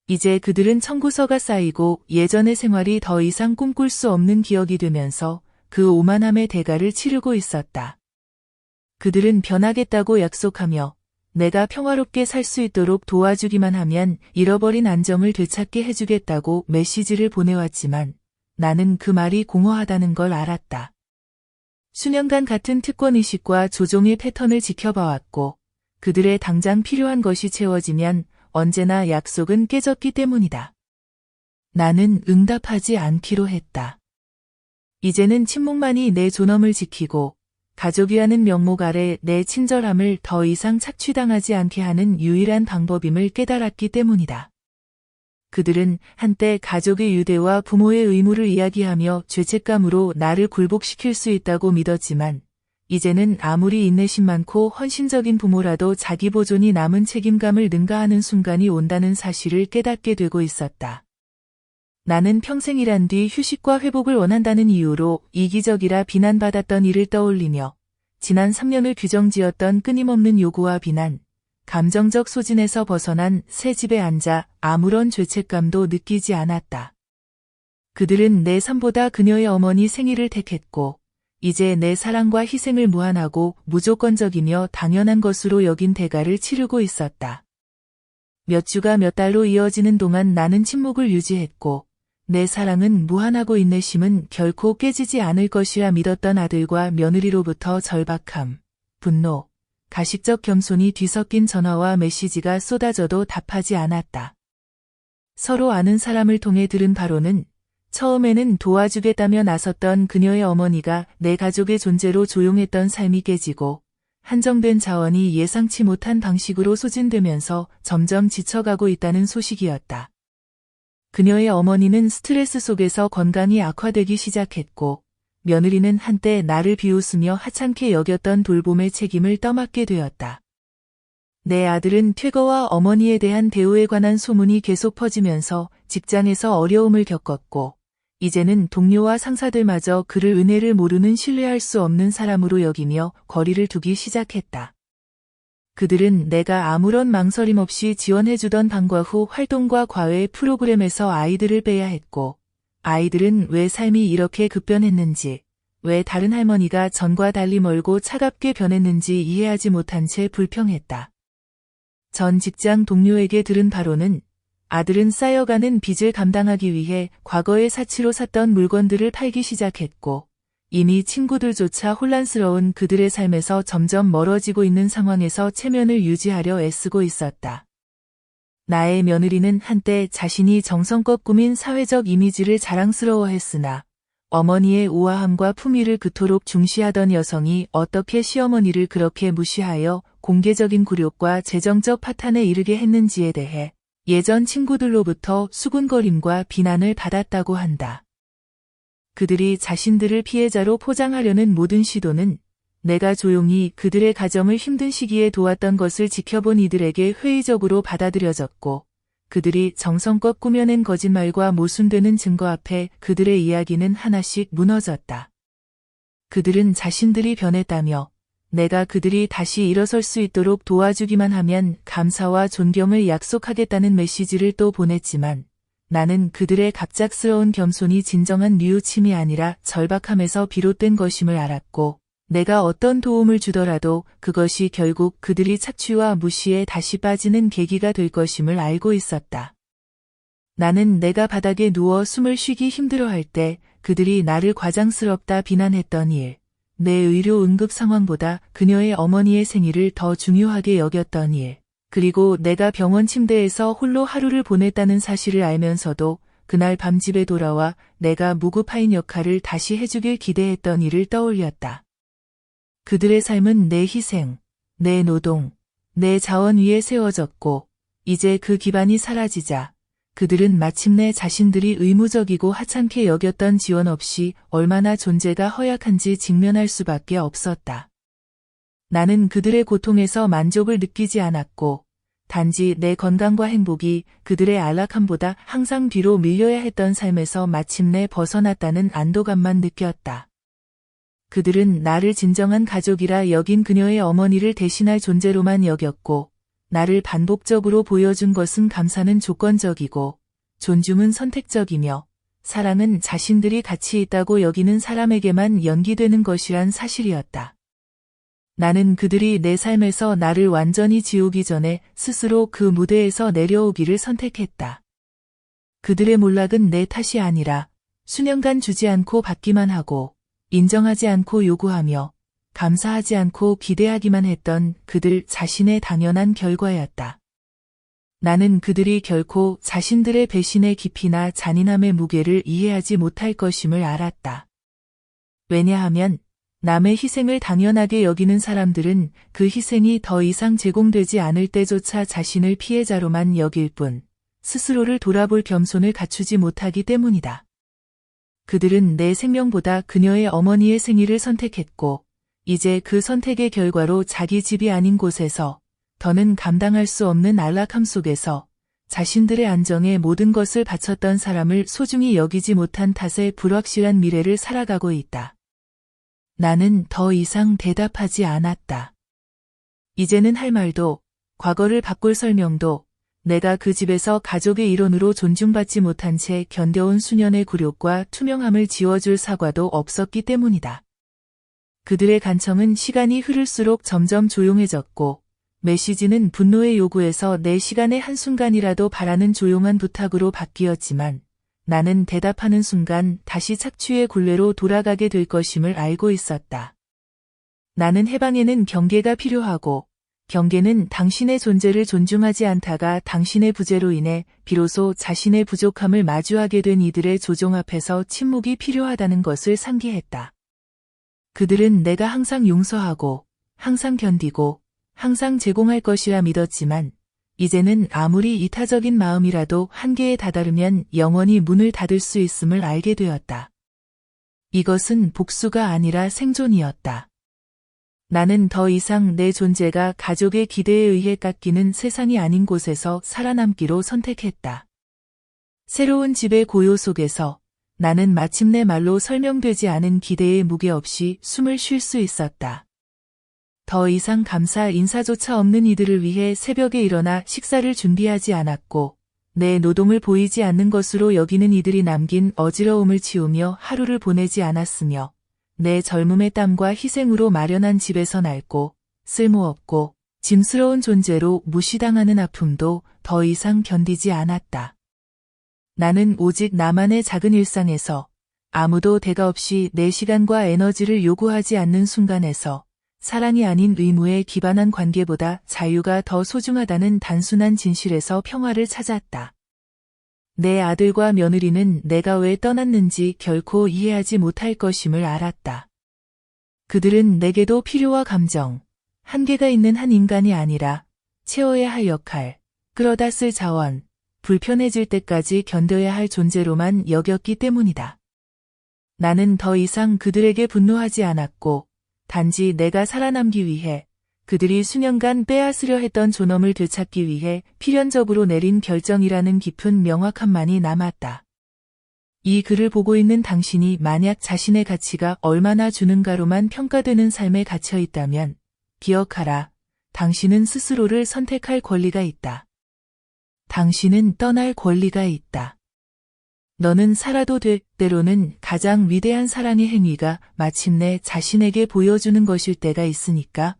이제 그들은 청구서가 쌓이고 예전의 생활이 더 이상 꿈꿀 수 없는 기억이 되면서 그 오만함의 대가를 치르고 있었다. 그들은 변하겠다고 약속하며 내가 평화롭게 살 수 있도록 도와주기만 하면 잃어버린 안정을 되찾게 해주겠다고 메시지를 보내왔지만 나는 그 말이 공허하다는 걸 알았다. 수년간 같은 특권의식과 조종의 패턴을 지켜봐왔고 그들의 당장 필요한 것이 채워지면 언제나 약속은 깨졌기 때문이다. 나는 응답하지 않기로 했다. 이제는 침묵만이 내 존엄을 지키고 가족이라는 명목 아래 내 친절함을 더 이상 착취당하지 않게 하는 유일한 방법임을 깨달았기 때문이다. 그들은 한때 가족의 유대와 부모의 의무를 이야기하며 죄책감으로 나를 굴복시킬 수 있다고 믿었지만 이제는 아무리 인내심 많고 헌신적인 부모라도 자기 보존이 남은 책임감을 능가하는 순간이 온다는 사실을 깨닫게 되고 있었다. 나는 평생 일한 뒤 휴식과 회복을 원한다는 이유로 이기적이라 비난받았던 일을 떠올리며 지난 3년을 규정지었던 끊임없는 요구와 비난, 감정적 소진에서 벗어난 새 집에 앉아 아무런 죄책감도 느끼지 않았다. 그들은 내 삶보다 그녀의 어머니 생일을 택했고, 이제 내 사랑과 희생을 무한하고 무조건적이며 당연한 것으로 여긴 대가를 치르고 있었다. 몇 주가 몇 달로 이어지는 동안 나는 침묵을 유지했고, 내 사랑은 무한하고 인내심은 결코 깨지지 않을 것이라 믿었던 아들과 며느리로부터 절박함, 분노, 가식적 겸손이 뒤섞인 전화와 메시지가 쏟아져도 답하지 않았다. 서로 아는 사람을 통해 들은 바로는 처음에는 도와주겠다며 나섰던 그녀의 어머니가 내 가족의 존재로 조용했던 삶이 깨지고 한정된 자원이 예상치 못한 방식으로 소진되면서 점점 지쳐가고 있다는 소식이었다. 그녀의 어머니는 스트레스 속에서 건강이 악화되기 시작했고 며느리는 한때 나를 비웃으며 하찮게 여겼던 돌봄의 책임을 떠맡게 되었다. 내 아들은 퇴거와 어머니에 대한 대우에 관한 소문이 계속 퍼지면서 직장에서 어려움을 겪었고 이제는 동료와 상사들마저 그를 은혜를 모르는 신뢰할 수 없는 사람으로 여기며 거리를 두기 시작했다. 그들은 내가 아무런 망설임 없이 지원해주던 방과 후 활동과 과외 프로그램에서 아이들을 빼야 했고 아이들은 왜 삶이 이렇게 급변했는지, 왜 다른 할머니가 전과 달리 멀고 차갑게 변했는지 이해하지 못한 채 불평했다. 전 직장 동료에게 들은 바로는 아들은 쌓여가는 빚을 감당하기 위해 과거의 사치로 샀던 물건들을 팔기 시작했고 이미 친구들조차 혼란스러운 그들의 삶에서 점점 멀어지고 있는 상황에서 체면을 유지하려 애쓰고 있었다. 나의 며느리는 한때 자신이 정성껏 꾸민 사회적 이미지를 자랑스러워했으나 어머니의 우아함과 품위를 그토록 중시하던 여성이 어떻게 시어머니를 그렇게 무시하여 공개적인 굴욕과 재정적 파탄에 이르게 했는지에 대해 예전 친구들로부터 수군거림과 비난을 받았다고 한다. 그들이 자신들을 피해자로 포장하려는 모든 시도는 내가 조용히 그들의 가정을 힘든 시기에 도왔던 것을 지켜본 이들에게 회의적으로 받아들여졌고 그들이 정성껏 꾸며낸 거짓말과 모순되는 증거 앞에 그들의 이야기는 하나씩 무너졌다. 그들은 자신들이 변했다며 내가 그들이 다시 일어설 수 있도록 도와주기만 하면 감사와 존경을 약속하겠다는 메시지를 또 보냈지만 나는 그들의 갑작스러운 겸손이 진정한 뉘우침이 아니라 절박함에서 비롯된 것임을 알았고 내가 어떤 도움을 주더라도 그것이 결국 그들이 착취와 무시에 다시 빠지는 계기가 될 것임을 알고 있었다. 나는 내가 바닥에 누워 숨을 쉬기 힘들어할 때 그들이 나를 과장스럽다 비난했던 일, 내 의료 응급 상황보다 그녀의 어머니의 생일을 더 중요하게 여겼던 일, 그리고 내가 병원 침대에서 홀로 하루를 보냈다는 사실을 알면서도 그날 밤 집에 돌아와 내가 무구파인 역할을 다시 해주길 기대했던 일을 떠올렸다. 그들의 삶은 내 희생, 내 노동, 내 자원 위에 세워졌고 이제 그 기반이 사라지자 그들은 마침내 자신들이 의무적이고 하찮게 여겼던 지원 없이 얼마나 존재가 허약한지 직면할 수밖에 없었다. 나는 그들의 고통에서 만족을 느끼지 않았고 단지 내 건강과 행복이 그들의 안락함보다 항상 뒤로 밀려야 했던 삶에서 마침내 벗어났다는 안도감만 느꼈다. 그들은 나를 진정한 가족이라 여긴 그녀의 어머니를 대신할 존재로만 여겼고 나를 반복적으로 보여준 것은 감사는 조건적이고 존중은 선택적이며 사랑은 자신들이 가치 있다고 여기는 사람에게만 연기되는 것이란 사실이었다. 나는 그들이 내 삶에서 나를 완전히 지우기 전에 스스로 그 무대에서 내려오기를 선택했다. 그들의 몰락은 내 탓이 아니라 수년간 주지 않고 받기만 하고 인정하지 않고 요구하며 감사하지 않고 기대하기만 했던 그들 자신의 당연한 결과였다. 나는 그들이 결코 자신들의 배신의 깊이나 잔인함의 무게를 이해하지 못할 것임을 알았다. 왜냐하면 남의 희생을 당연하게 여기는 사람들은 그 희생이 더 이상 제공되지 않을 때조차 자신을 피해자로만 여길 뿐 스스로를 돌아볼 겸손을 갖추지 못하기 때문이다. 그들은 내 생명보다 그녀의 어머니의 생일을 선택했고 이제 그 선택의 결과로 자기 집이 아닌 곳에서 더는 감당할 수 없는 안락함 속에서 자신들의 안정에 모든 것을 바쳤던 사람을 소중히 여기지 못한 탓에 불확실한 미래를 살아가고 있다. 나는 더 이상 대답하지 않았다. 이제는 할 말도, 과거를 바꿀 설명도, 내가 그 집에서 가족의 일원으로 존중받지 못한 채 견뎌온 수년의 굴욕과 투명함을 지워줄 사과도 없었기 때문이다. 그들의 간청은 시간이 흐를수록 점점 조용해졌고, 메시지는 분노의 요구에서 내 시간의 한순간이라도 바라는 조용한 부탁으로 바뀌었지만, 나는 대답하는 순간 다시 착취의 굴레로 돌아가게 될 것임을 알고 있었다. 나는 해방에는 경계가 필요하고, 경계는 당신의 존재를 존중하지 않다가 당신의 부재로 인해 비로소 자신의 부족함을 마주하게 된 이들의 조종 앞에서 침묵이 필요하다는 것을 상기했다. 그들은 내가 항상 용서하고, 항상 견디고, 항상 제공할 것이라 믿었지만, 이제는 아무리 이타적인 마음이라도 한계에 다다르면 영원히 문을 닫을 수 있음을 알게 되었다. 이것은 복수가 아니라 생존이었다. 나는 더 이상 내 존재가 가족의 기대에 의해 깎이는 세상이 아닌 곳에서 살아남기로 선택했다. 새로운 집의 고요 속에서 나는 마침내 말로 설명되지 않은 기대의 무게 없이 숨을 쉴 수 있었다. 더 이상 감사 인사조차 없는 이들을 위해 새벽에 일어나 식사를 준비하지 않았고, 내 노동을 보이지 않는 것으로 여기는 이들이 남긴 어지러움을 치우며 하루를 보내지 않았으며, 내 젊음의 땀과 희생으로 마련한 집에서 낡고, 쓸모없고, 짐스러운 존재로 무시당하는 아픔도 더 이상 견디지 않았다. 나는 오직 나만의 작은 일상에서, 아무도 대가 없이 내 시간과 에너지를 요구하지 않는 순간에서, 사랑이 아닌 의무에 기반한 관계보다 자유가 더 소중하다는 단순한 진실에서 평화를 찾았다. 내 아들과 며느리는 내가 왜 떠났는지 결코 이해하지 못할 것임을 알았다. 그들은 내게도 필요와 감정, 한계가 있는 한 인간이 아니라 채워야 할 역할, 끌어다 쓸 자원, 불편해질 때까지 견뎌야 할 존재로만 여겼기 때문이다. 나는 더 이상 그들에게 분노하지 않았고, 단지 내가 살아남기 위해, 그들이 수년간 빼앗으려 했던 존엄을 되찾기 위해 필연적으로 내린 결정이라는 깊은 명확함만이 남았다. 이 글을 보고 있는 당신이 만약 자신의 가치가 얼마나 주는가로만 평가되는 삶에 갇혀 있다면, 기억하라. 당신은 스스로를 선택할 권리가 있다. 당신은 떠날 권리가 있다. 너는 살아도 돼. 때로는 가장 위대한 사랑의 행위가 마침내 자신에게 보여주는 것일 때가 있으니까.